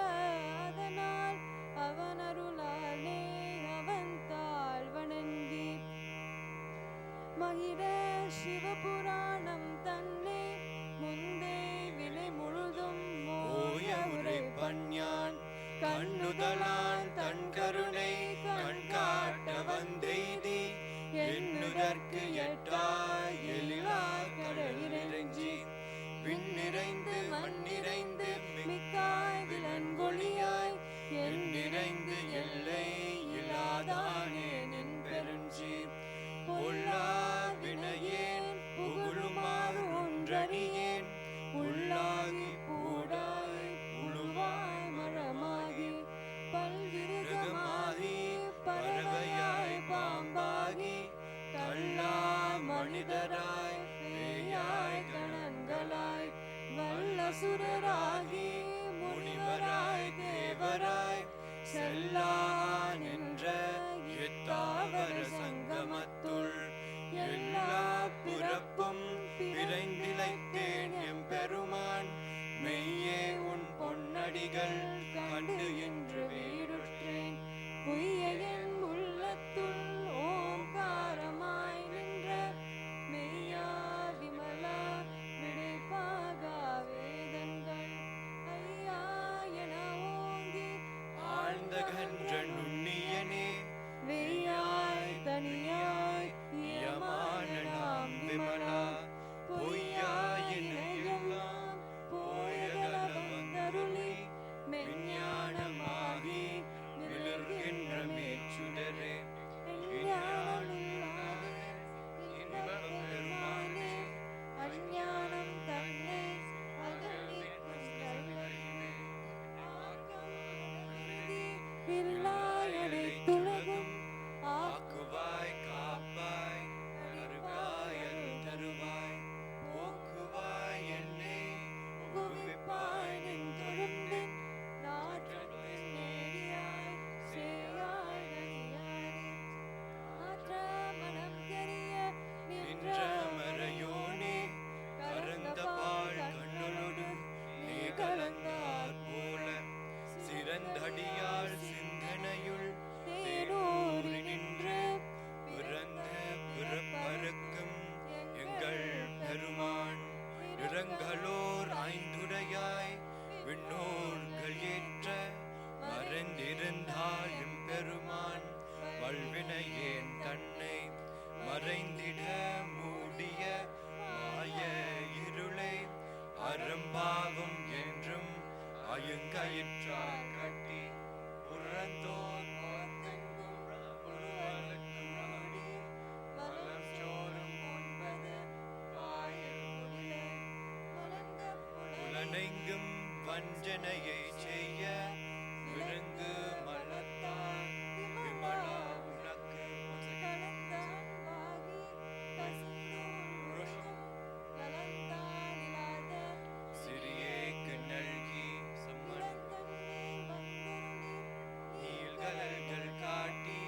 அதனால் அவன் அருளாலே அவன் தாழ் வணங்கி மகிழ சிவபுராணம் தன்னை முந்தே வினை முழுதும் ஓய உரைப்பஞ்ஞான் கண்ணுதலான் தன் கருணை கண்காட்ட வந்தெய்தி எண்ணுதற்கு எட்டாய் எழிலாய் கடலிறங்கி விண்ணிறைந்து மண்ணிறைந்து மிக்காய் விலங்கொழியாய் எண்ணிறைந்து எல்லை இல்லாதானே நின் பெருஞ்சீர் பொல்லா வினையேன் புகழுமாறு ஒன்றடியேன் உள்ளாகி பூடாய் புழுவாய் மரமாகி பல்விருகமாகி பறவையாய் பாம்பாகி கல்லாய் மனிதராய் பேயாய் கணங்களாய் வல்லசுரராகி முனிவராய் தேவராய் செல்லா நின்ற எத்தாவர சங்கமத்துள் எல்லா பிறப்பும் பிறைந்திழைத்தேன் எம்பெருமான் மெய்யே உன் பொன்னடிகள் கண்டு இன்று வீடுற்றேன் பொய்ய என் உள்ளத்துள் ஓங்காரமாய் நின்ற மெய்யா விமலா விடைப்பாகா வேதங்கள் ஐயா என ஓங்கி ஆழ்ந்த கன்ற நுண்ணியனே வெய்யாய் தனியாய் யமான நாம் விமலா பொய்யாயின எல்லாம் போயகல வந்தருளி மெஞ்ஞானமாகி விளர்கின்ற மேச்சுடரே இன்பப் பெருமானே அஞ்ஞானம் தன்னை அகற்றிக் இல்லாயடைத்துலகும் ஆக்குவாய் காப்பாய் அருகாய் அருள் தருவாய் போக்குவாய் என்னை புகுவிப்பாய் நின் தொழும்பின் நாற்றத்தின் நேரியாய் சேயாய் நனியானே ஆற்ற மனம் தெரிய நின்ற மறையோனே கரந்த பால் கண்ணொடு நீ கலந்தார் போல சிறந்தடியாள் சிந்தனையுள் தேனூறி நின்று பிறந்த பிறப்பறுக்கும் எங்கள் பெருமான் நிறங்களோர் ஐந்துடையாய் விண்ணோர்கள் ஏற்ற மறைந்திருந்தால் எம்பெருமான் வல்வினையேன் தன்னை மறைந்திட மூடிய மாய இருளை அரும்பாவும் என்றும் அயுங்கயிற்றால் கட்டி புறந்தோர் பார்த்தெங்கும் புழுவலுக்கும் நாடி வலம் சோறும் ஒன்பது வாயில் உள்ளே புலனெங்கும் வஞ்சனையை செய்ய விலங்கு மலத்தால் விமலா உனக்கு சிறியேக்கு நல்கி சம்மன் நீள்கலல்கள் காட்டி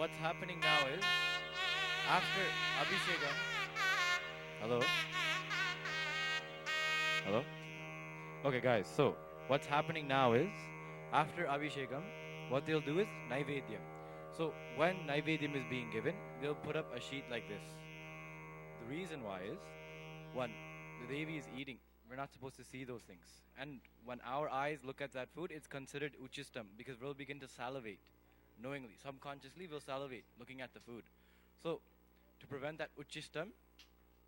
what's happening now is after Abhishekam. Hello? Hello? Okay, guys, so what's happening now is after Abhishekam, what they'll do is Naivedyam. So when Naivedyam is being given, they'll put up a sheet like this. The reason why is one, the Devi is eating. We're not supposed to see those things. And when our eyes look at that food, it's considered uchistam because we'll begin to salivate knowingly. Subconsciously, we'll salivate looking at the food. So to prevent that uchistam,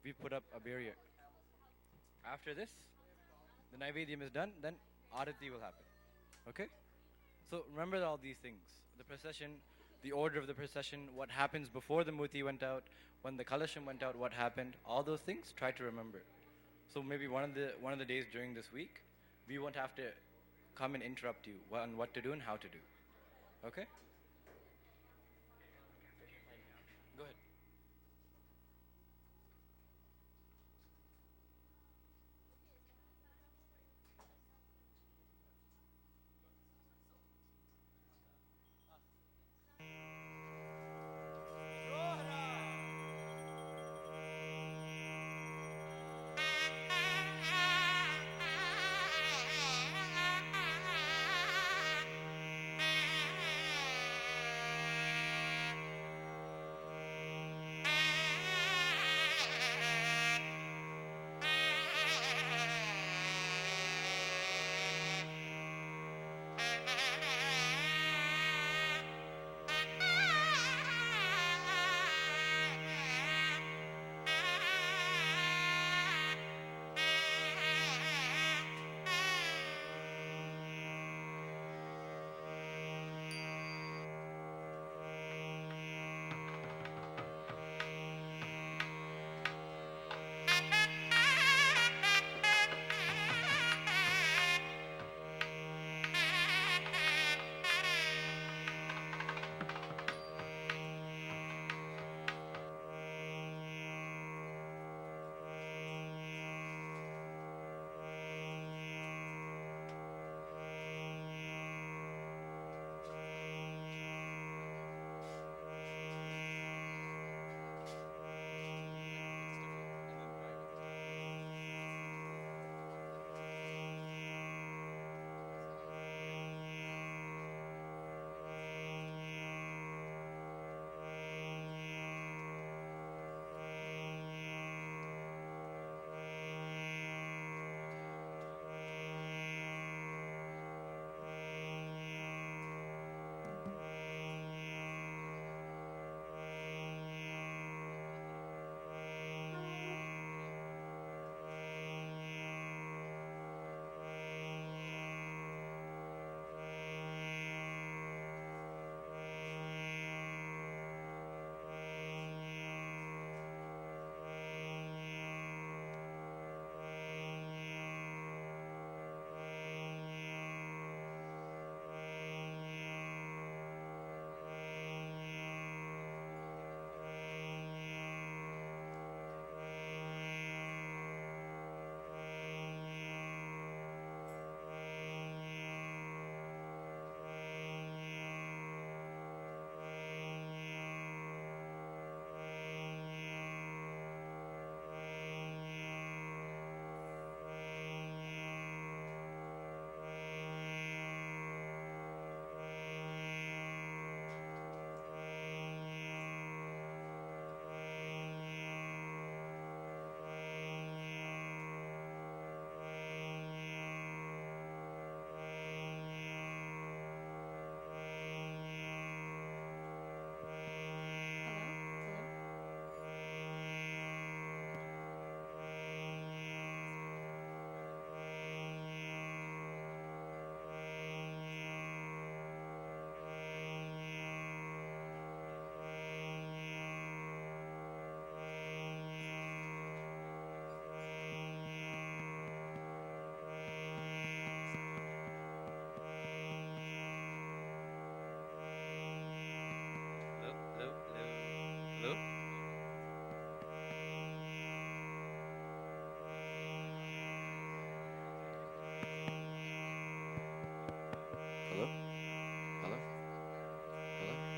we put up a barrier. After this, the Naivedyam is done, then Arati will happen. Okay? So remember all these things. The procession, the order of the procession, what happens before the Murti went out, when the Kalasham went out, what happened, all those things, try to remember. So maybe one of the days during this week, we won't have to come and interrupt you on what to do and how to do. Okay? Go ahead.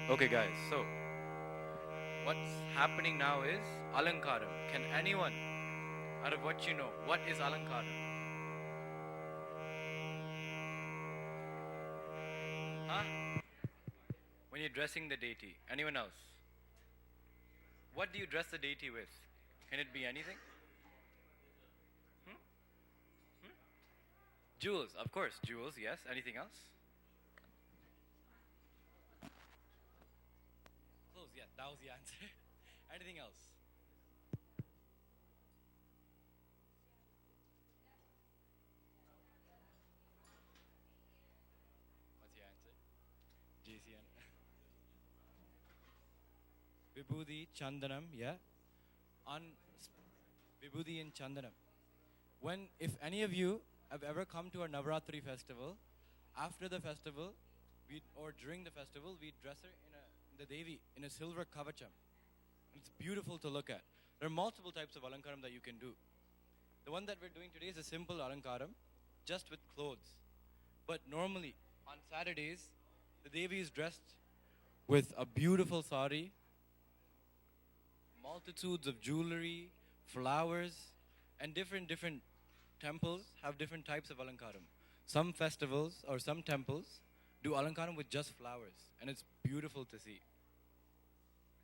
Okay, guys, so what's happening now is Alankaram. Can anyone, out of what you know, what is Alankaram? Huh? When you're dressing the deity. Anyone else? What do you dress the deity with? Can it be anything? Jewels, of course. Jewels, yes. Anything else? Close, yeah. That was the answer. Anything else? What's your answer? JCN. Vibhuti, Chandanam, yeah. On Vibhuti and Chandanam. If any of you have ever come to a Navratri festival, after the festival, or during the festival, we dress her in the Devi in a silver kavacham. It's beautiful to look at. There are multiple types of alankaram that you can do. The one that we're doing today is a simple alankaram, just with clothes. But normally, on Saturdays, the Devi is dressed with a beautiful sari, multitudes of jewelry, flowers, and different temples have different types of alankaram. Some festivals or some temples do alankaram with just flowers, and it's beautiful to see.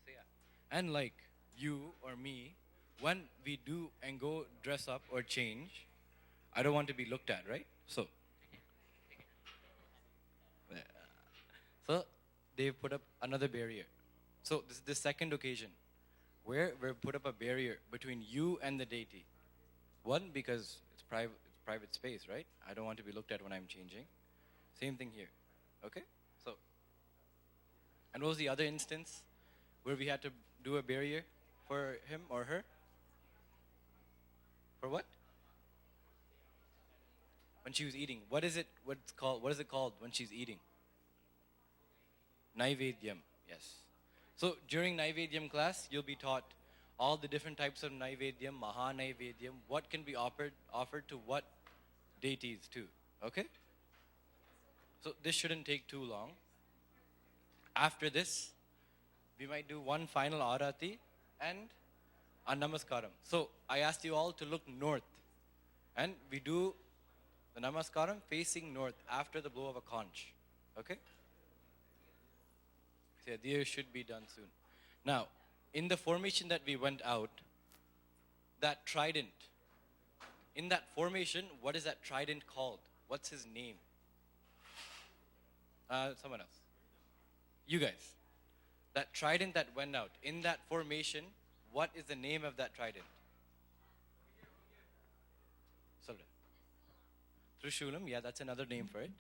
So yeah. And like you or me, when we do and go dress up or change, I don't want to be looked at, right? So they've put up another barrier. So this is the second occasion where we've put up a barrier between you and the deity. One, because it's private space, right? I don't want to be looked at when I'm changing. Same thing here. Okay? So, and what was the other instance where we had to do a barrier for him or her? For what? When she was eating. What is it called when she's eating? Naivedyam. Yes. So during Naivedyam class, you'll be taught all the different types of Naivedyam, Maha Naivedyam, what can be offered to what deities too. Okay? So this shouldn't take too long. After this, we might do one final arati and a namaskaram. So I asked you all to look north. And we do the namaskaram facing north after the blow of a conch. Okay? So yeah, these should be done soon. Now, in the formation that we went out, that trident, in that formation, what is that trident called? What's his name? Someone else. You guys. That trident that went out, in that formation, what is the name of that trident? Trishulam, yeah, that's another name for it.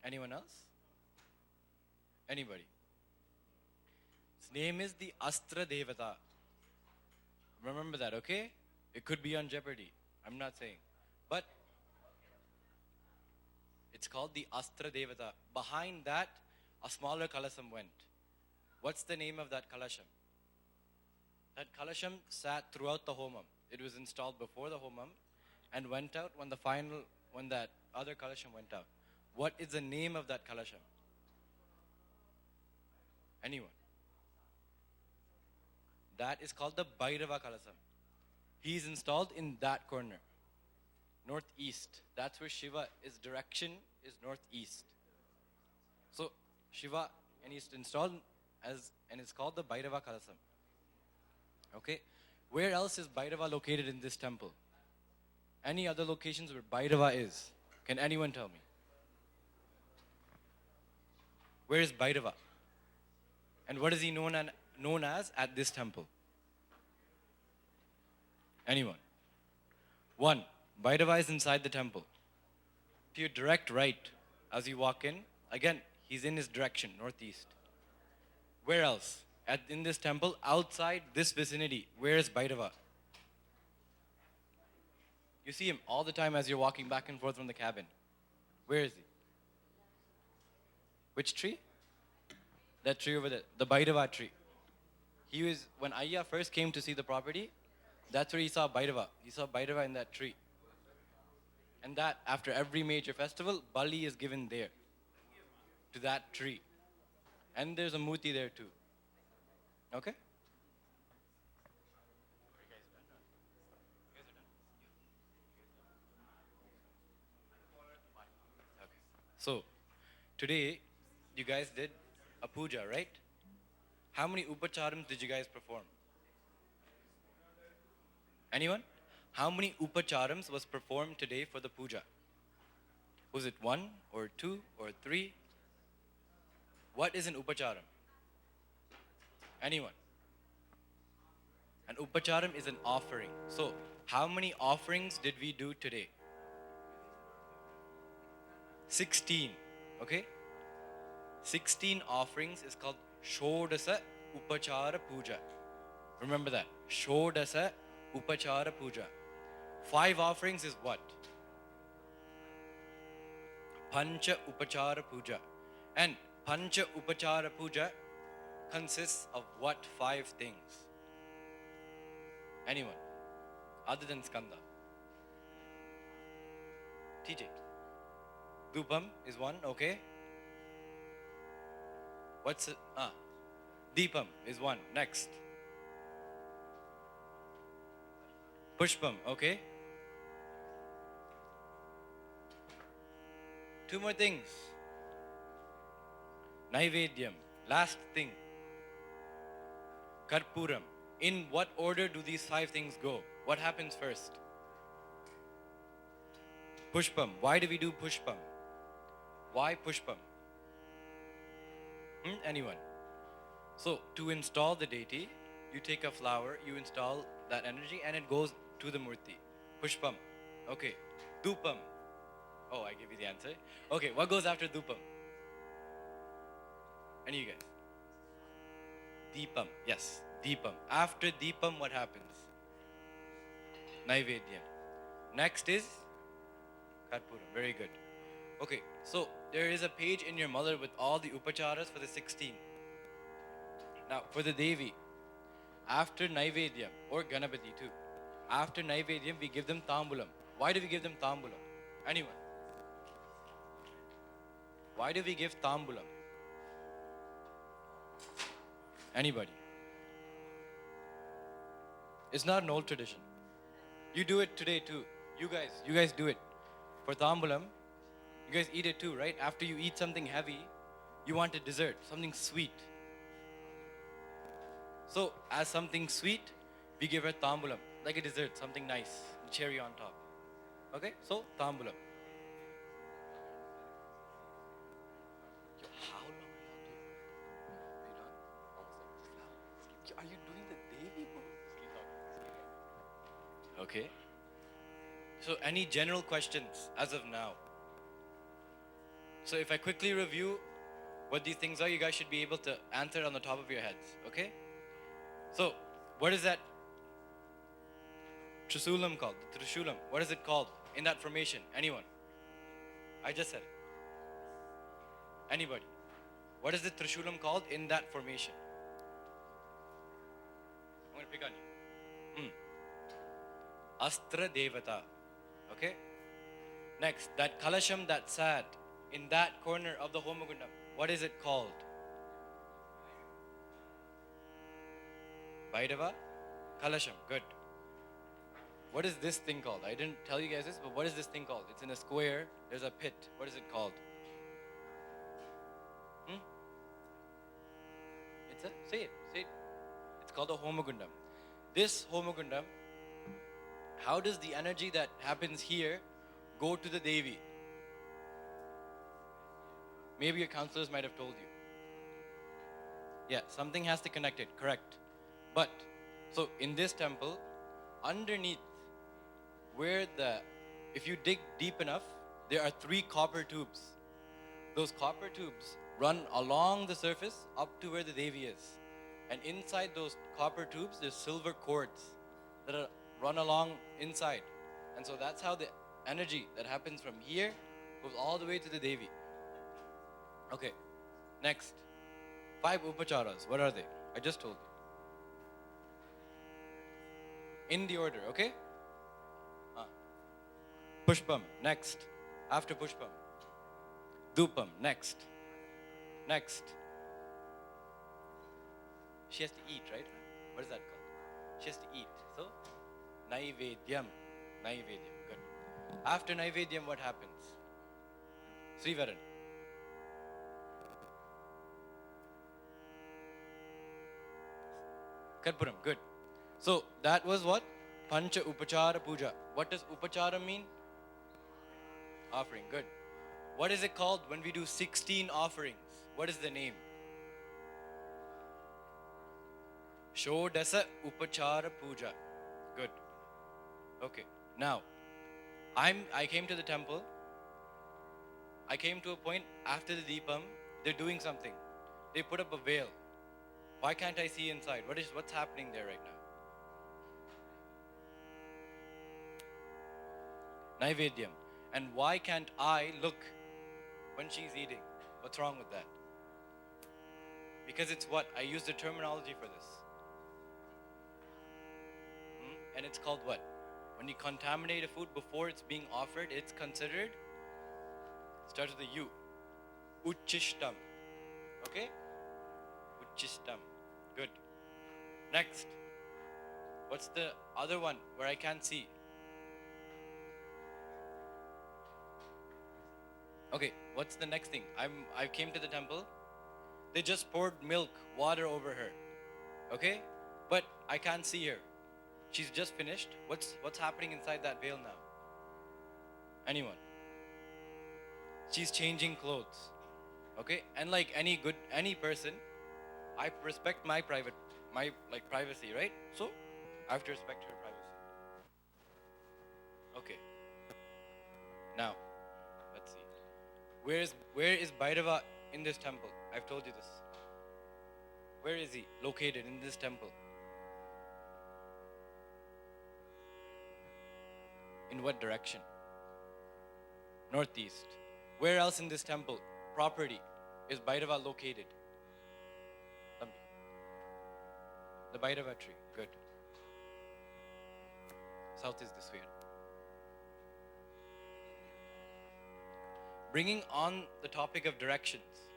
Anyone else? Anybody? Its name is the Astra Devata. Remember that, okay? It could be on jeopardy. I'm not saying. But it's called the Astra Devata. Behind that, a smaller kalasam went. What's the name of that kalasham? That kalasham sat throughout the homam. It was installed before the homam and went out when that other kalasham went out. What is the name of that kalasham? Anyone? That is called the Bhairava Kalasam. He is installed in that corner, northeast. That's where Shiva, his direction is northeast. So Shiva, and he's installed and it's called the Bhairava Kalasam. Okay? Where else is Bhairava located in this temple? Any other locations where Bhairava is? Can anyone tell me? Where is Bhairava? And what is he known as at this temple? Anyone? One, Bhairava is inside the temple. To your direct right, as you walk in, again, he's in his direction, northeast. Where else? In this temple, outside this vicinity, where is Bhairava? You see him all the time as you're walking back and forth from the cabin. Where is he? Which tree? That tree over there, the Bhairava tree. When Ayya first came to see the property, that's where he saw Bhairava. He saw Bhairava in that tree. And that, after every major festival, Bali is given there, to that tree. And there's a Muti there too. Okay? Okay. So, today, you guys did a puja, right? How many upacharams did you guys perform? Anyone? How many upacharams was performed today for the puja? Was it 1 or 2 or 3? What is an upacharam? Anyone? An upacharam is an offering. So, how many offerings did we do today? 16. Okay? 16 offerings is called Shodasa Upachara Puja. Remember that. Shodasa Upachara Puja. 5 offerings is what? Pancha Upachara Puja. And Pancha Upachara Puja consists of what 5 things? Anyone? Other than Skanda. TJ. Dupam is 1, okay. What's it? Deepam is 1. Next. Pushpam, okay. 2 more things. Naivedyam, last thing. Karpuram. In what order do these 5 things go? What happens first? Pushpam. Why do we do Pushpam? Why Pushpam? Anyone? So, to install the deity, you take a flower, you install that energy, and it goes to the murti. Pushpam. Okay. Dupam. Oh, I gave you the answer. Okay, what goes after Dupam? Any of you guys? Deepam. Yes, Deepam. After Deepam, what happens? Naivedyam. Next is Karpuram. Very good. Okay, so there is a page in your mother with all the upacharas for the 16. Now, for the Devi, after Naivedyam, or Ganapati too, after Naivedyam, we give them Tambulam. Why do we give them Tambulam? Anyone? Why do we give Tambulam? Anybody? It's not an old tradition. You do it today too. You guys do it. For Tambulam, you guys eat it too, right? After you eat something heavy, you want a dessert, something sweet. So, as something sweet, we give her Tambulam, like a dessert, something nice, cherry on top. Okay? So, Tambulam. How long are you doing the Devi? Okay. So, any general questions as of now? So, if I quickly review what these things are, you guys should be able to answer on the top of your heads. Okay? So, what is that Trisulam called? The Trishulam. What is it called in that formation? Anyone? I just said it. Anybody? What is the Trishulam called in that formation? I'm going to pick on you. Astra Devata. Okay? Next, that Kalasham that sat in that corner of the Homagundam. What is it called? Bhairava? Kalasham. Good. What is this thing called? I didn't tell you guys this, but what is this thing called? It's in a square. There's a pit. What is it called? Say it. It's called a Homagundam. This Homagundam, how does the energy that happens here go to the Devi? Maybe your counselors might have told you. Yeah, something has to connect it. Correct. But, so in this temple, underneath if you dig deep enough, there are 3 copper tubes. Those copper tubes run along the surface up to where the Devi is. And inside those copper tubes, there's silver cords that run along inside. And so that's how the energy that happens from here goes all the way to the Devi. Okay, next. 5 upacharas. What are they? I just told you. In the order, okay? Pushpam, next. After Pushpam. Dupam, next. she has to eat, right? What is that called? She has to eat. So, Naivedyam. Naivedyam. Good. After Naivedyam, what happens? Srivaran. Karpuram. Good. So, that was what? Pancha Upachara Puja. What does Upachara mean? Offering. Good. What is it called when we do 16 offerings? What is the name? Shodasa Upachara Puja. Good. Okay. Now, I came to the temple. I came to a point after the Deepam, they're doing something. They put up a veil. Why can't I see inside? What's happening there right now? Naivedyam. And why can't I look when she's eating? What's wrong with that? Because it's what? I use the terminology for this. And it's called what? When you contaminate a food before it's being offered, it's considered, starts with a U. Uchishtam. Okay? Uchishtam. Good. Next. What's the other one where I can't see? Okay, what's the next thing? I came to the temple. They just poured milk, water over her. Okay? But I can't see her. She's just finished. What's happening inside that veil now? Anyone? She's changing clothes. Okay? And like any person, I respect my privacy, right? So I have to respect her privacy. Okay. Now, let's see. Where is Bhairava in this temple? I've told you this. Where is he located in this temple? In what direction? Northeast. Where else in this temple, property, is Bhairava located? Thambi. The Bhairava tree. Good. South is this way. Bringing on the topic of directions.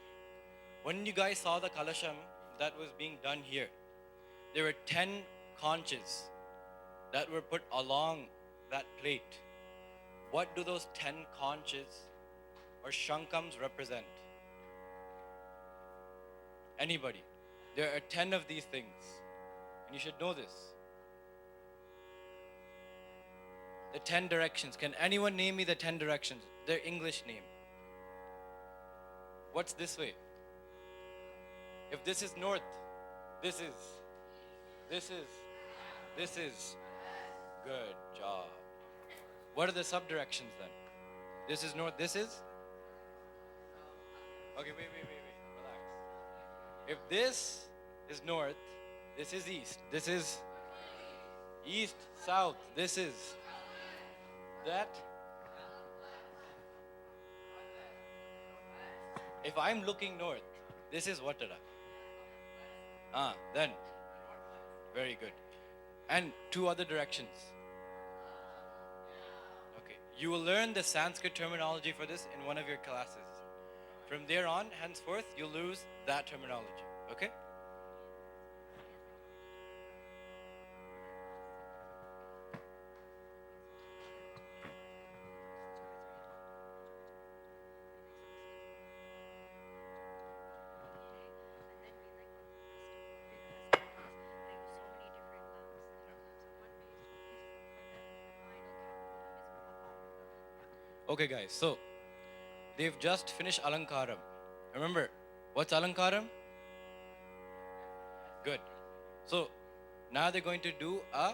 When you guys saw the kalasham that was being done here, there were 10 conches that were put along that plate. What do those 10 conches or shankams represent? Anybody? There are 10 of these things. And you should know this. The 10 directions. Can anyone name me the 10 directions? Their English name. What's this way? If this is north, this is. Good job. What are the sub-directions then? This is north, this is? Okay, wait, relax. If this is north, this is east. This is east, south. This is that. If I'm looking north, this is Vatara. Then. Very good. And 2 other directions. Okay. You will learn the Sanskrit terminology for this in one of your classes. From there on, henceforth, you'll lose that terminology. Okay? Okay guys, so they've just finished Alankaram. Remember, what's Alankaram? Good. So now they're going to do a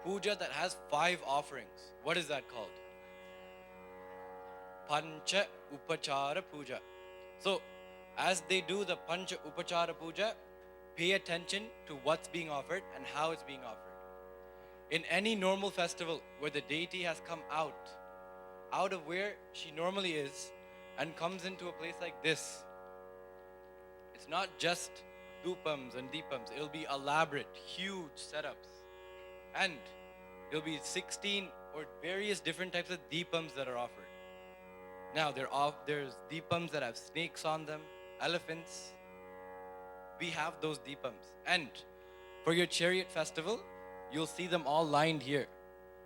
puja that has 5 offerings. What is that called? Pancha Upachara Puja. So as they do the Pancha Upachara Puja, pay attention to what's being offered and how it's being offered. In any normal festival where the deity has come out of where she normally is and comes into a place like this, it's not just dupams and deepams. It'll be elaborate, huge setups. And there'll be 16 or various different types of deepams that are offered. Now, there's deepams that have snakes on them, elephants, we have those deepams. And for your chariot festival, you'll see them all lined here.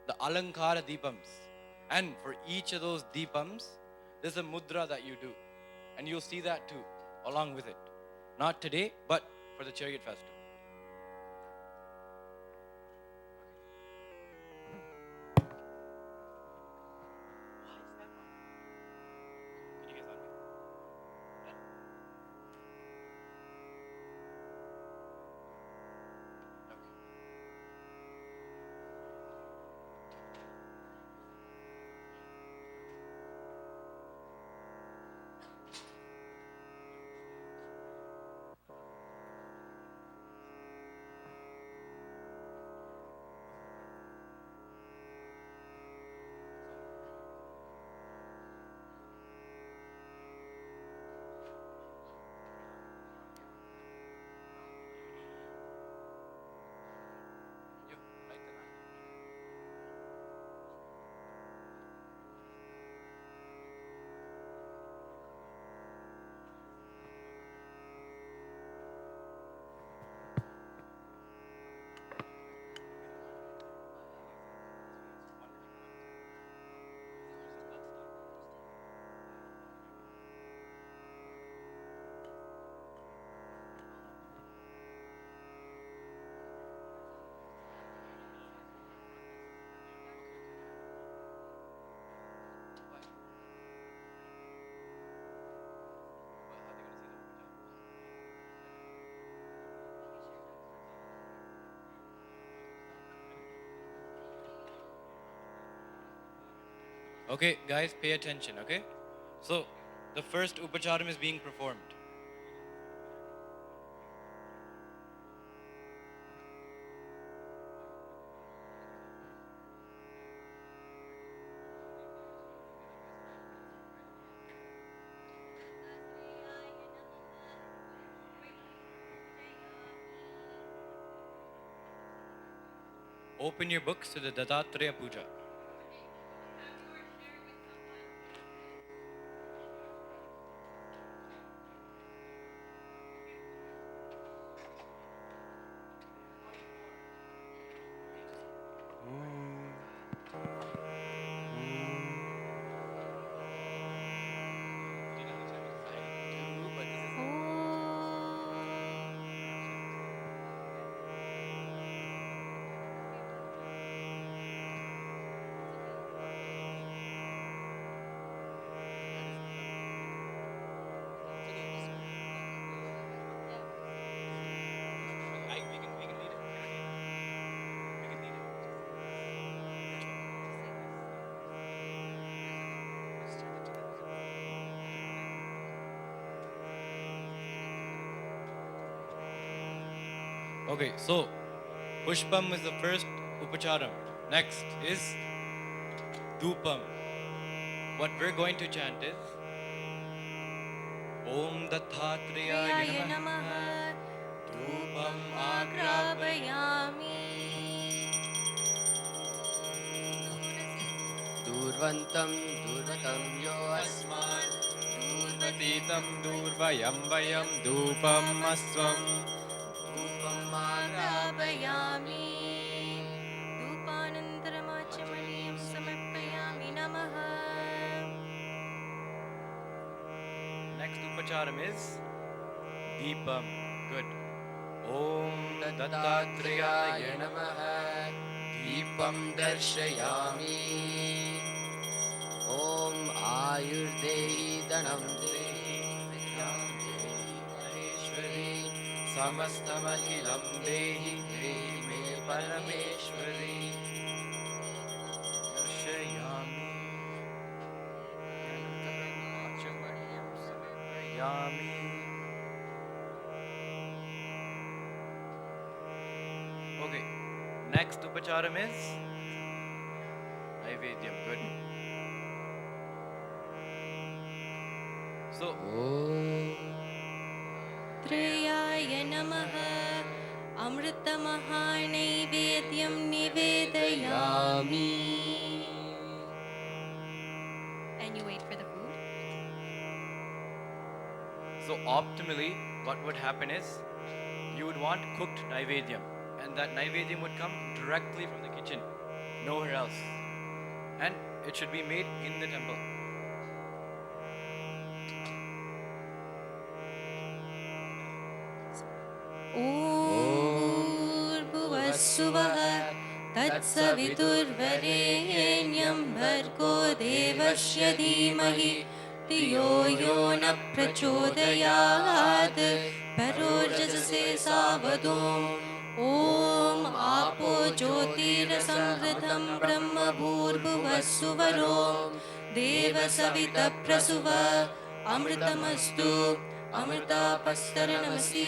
The Alankara deepams. And for each of those deepams, there's a mudra that you do. And you'll see that too, along with it. Not today, but for the chariot festival. Can you guys unmute? You, light the lamp. Okay, guys, pay attention, okay? So, the first upacharam is being performed. Open your books to the Dattatreya Puja. We can lead it. We can lead it. Okay, so Pushpam is the first upacharam. Next is Dupam. What we're going to chant is Om Dattatreya Priyaya Namaha. Namaha. Dupam Agrapayami. Agrapayami. दूर्वन्तं दूर्वतं यो अस्मान् दूर्वतीतं दूर्वयं वयं धूपम् अस्त्वं धूपम् Agrapayami. Dhupanantaramachamanim samarpayami namaha. Next upacharam is Deepam. Good. Om दत्तात्रेयाय Dattatreya नमः दीपं दर्शयामि ॐ आयुर्देहि धनं देहि विद्यां देहि महेश्वरी समस्तमखिलं देहि देहि मे परमेश्वरी Darshayami. Anantaramachamanim samarpayami. Okay. Next upacharam is Naivedyam. Good. So, Treyaya namaha. Amritamahanavedyam nivedayami. And you wait for the food. so optimally, what would happen is you would want cooked Naivedyam. And that Naivedyam would come directly from the kitchen, nowhere else. And it should be made in the temple. भूर्भुवस्सुवः तत्सवितुर्वरेण्यं भर्गो देवस्य धीमहि धियो यो न प्रचोदयात् परोर्जसे सावधूम् ॐ आपो ज्योतिरसंहृतं ब्रह्म भूर्भुवस्सुवरो देवसवितः प्रसुव अमृतमस्तु अमृतापस्तरणमसि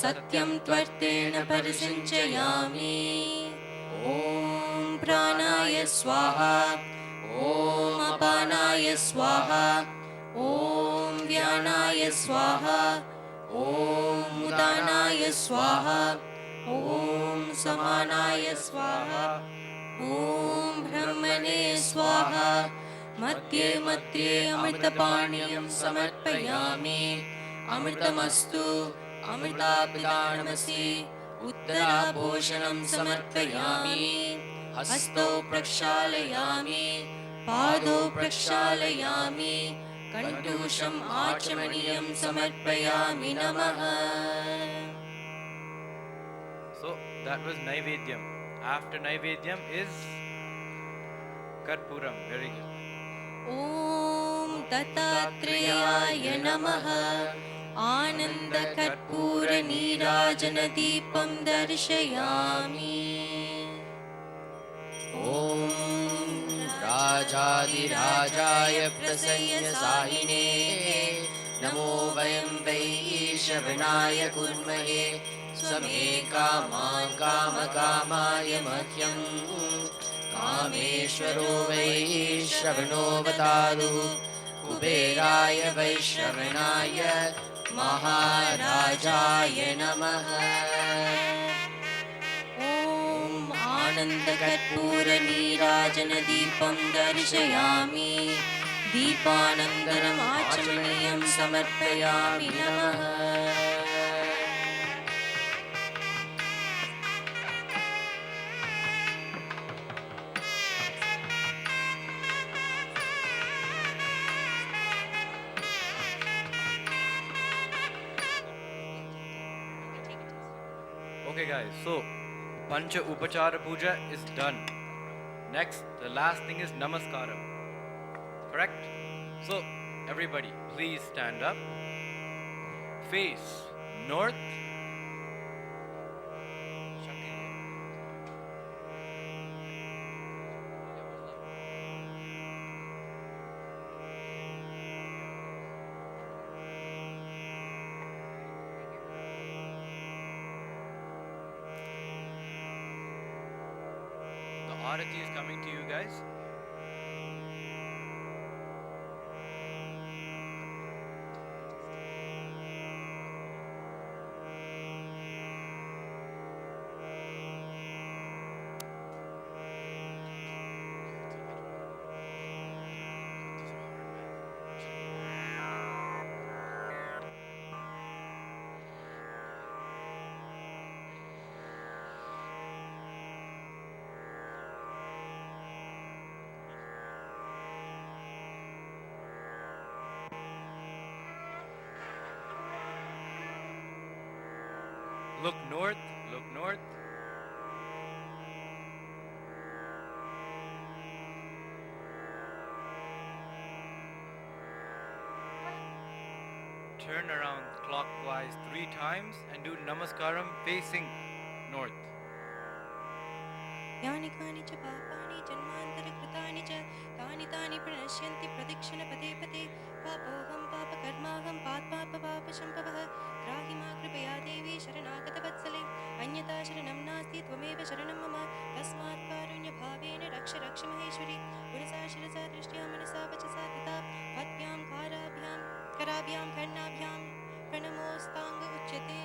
सत्यं त्वर्तेन परिसिञ्चयामि ॐ प्राणाय स्वाहा ॐ अपानाय स्वाहा ॐ व्यानाय स्वाहा ॐ उदानाय स्वाहा ॐ समानाय स्वाहा ॐ ब्रह्मणे स्वाहा मध्ये मध्ये अमृतपानीयं समर्पयामि अमृतमस्तु अमृतापिदानमसि उत्तराभूषणं समर्पयामि हस्तौ प्रक्षालयामि पादौ प्रक्षालयामि कण्ठूषम् आचमनीयं समर्पयामि नमः So that was Naivedyam. After Naivedyam is Karpuram. Very good. ॐ दत्तात्रेयाय नमः आनन्दकर्पूरनीराजनदीपं दर्शयामि ॐ राजाधिराजाय प्रसन्नसायिने नमो वयं वै श्रवणाय कुर्महे स्वमे कामान् कामकामाय मह्यं कामेश्वरो वै श्रवणोऽवतारु कुबेराय वैश्रवणाय महाराजाय नमः ॐ आनन्दकर्पूरनीराजनदीपं दर्शयामि दीपानन्दरम् आचमनीयं समर्पयामि नमः Okay guys, so Pancha Upachara Puja is done. Next, the last thing is Namaskaram. Correct? So, everybody, please stand up. Face north. The Arati is coming to you guys. Look north, look north. Turn around clockwise 3 times and do Namaskaram facing north. यानि कानि च पापानि जन्मान्तरकृतानि च तानि तानि प्रणश्यन्ति प्रदक्षिण पदे पदे पापोऽहं पापकर्माहं पापशम्भवः त्राहि मा कृपया देवी शरणागतवत्सले अन्यथा शरणं नास्ति त्वमेव शरणं मम तस्मात् कारुण्यभावेन रक्ष रक्ष महेश्वरि पुरसा शिरसा दृष्ट्या मनसा वचसा तथा पद्भ्यां कराभ्यां कर्णाभ्यां प्रणमोस्ताङ्ग उच्यते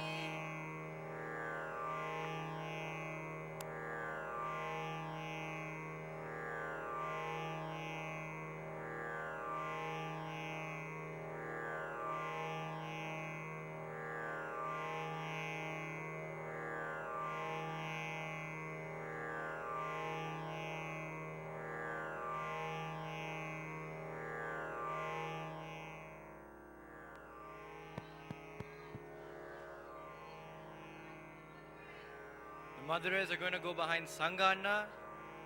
Madurais are going to go behind Sangana.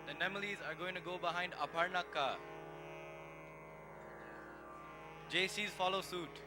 The Nemalis are going to go behind Aparnaka. JCs follow suit.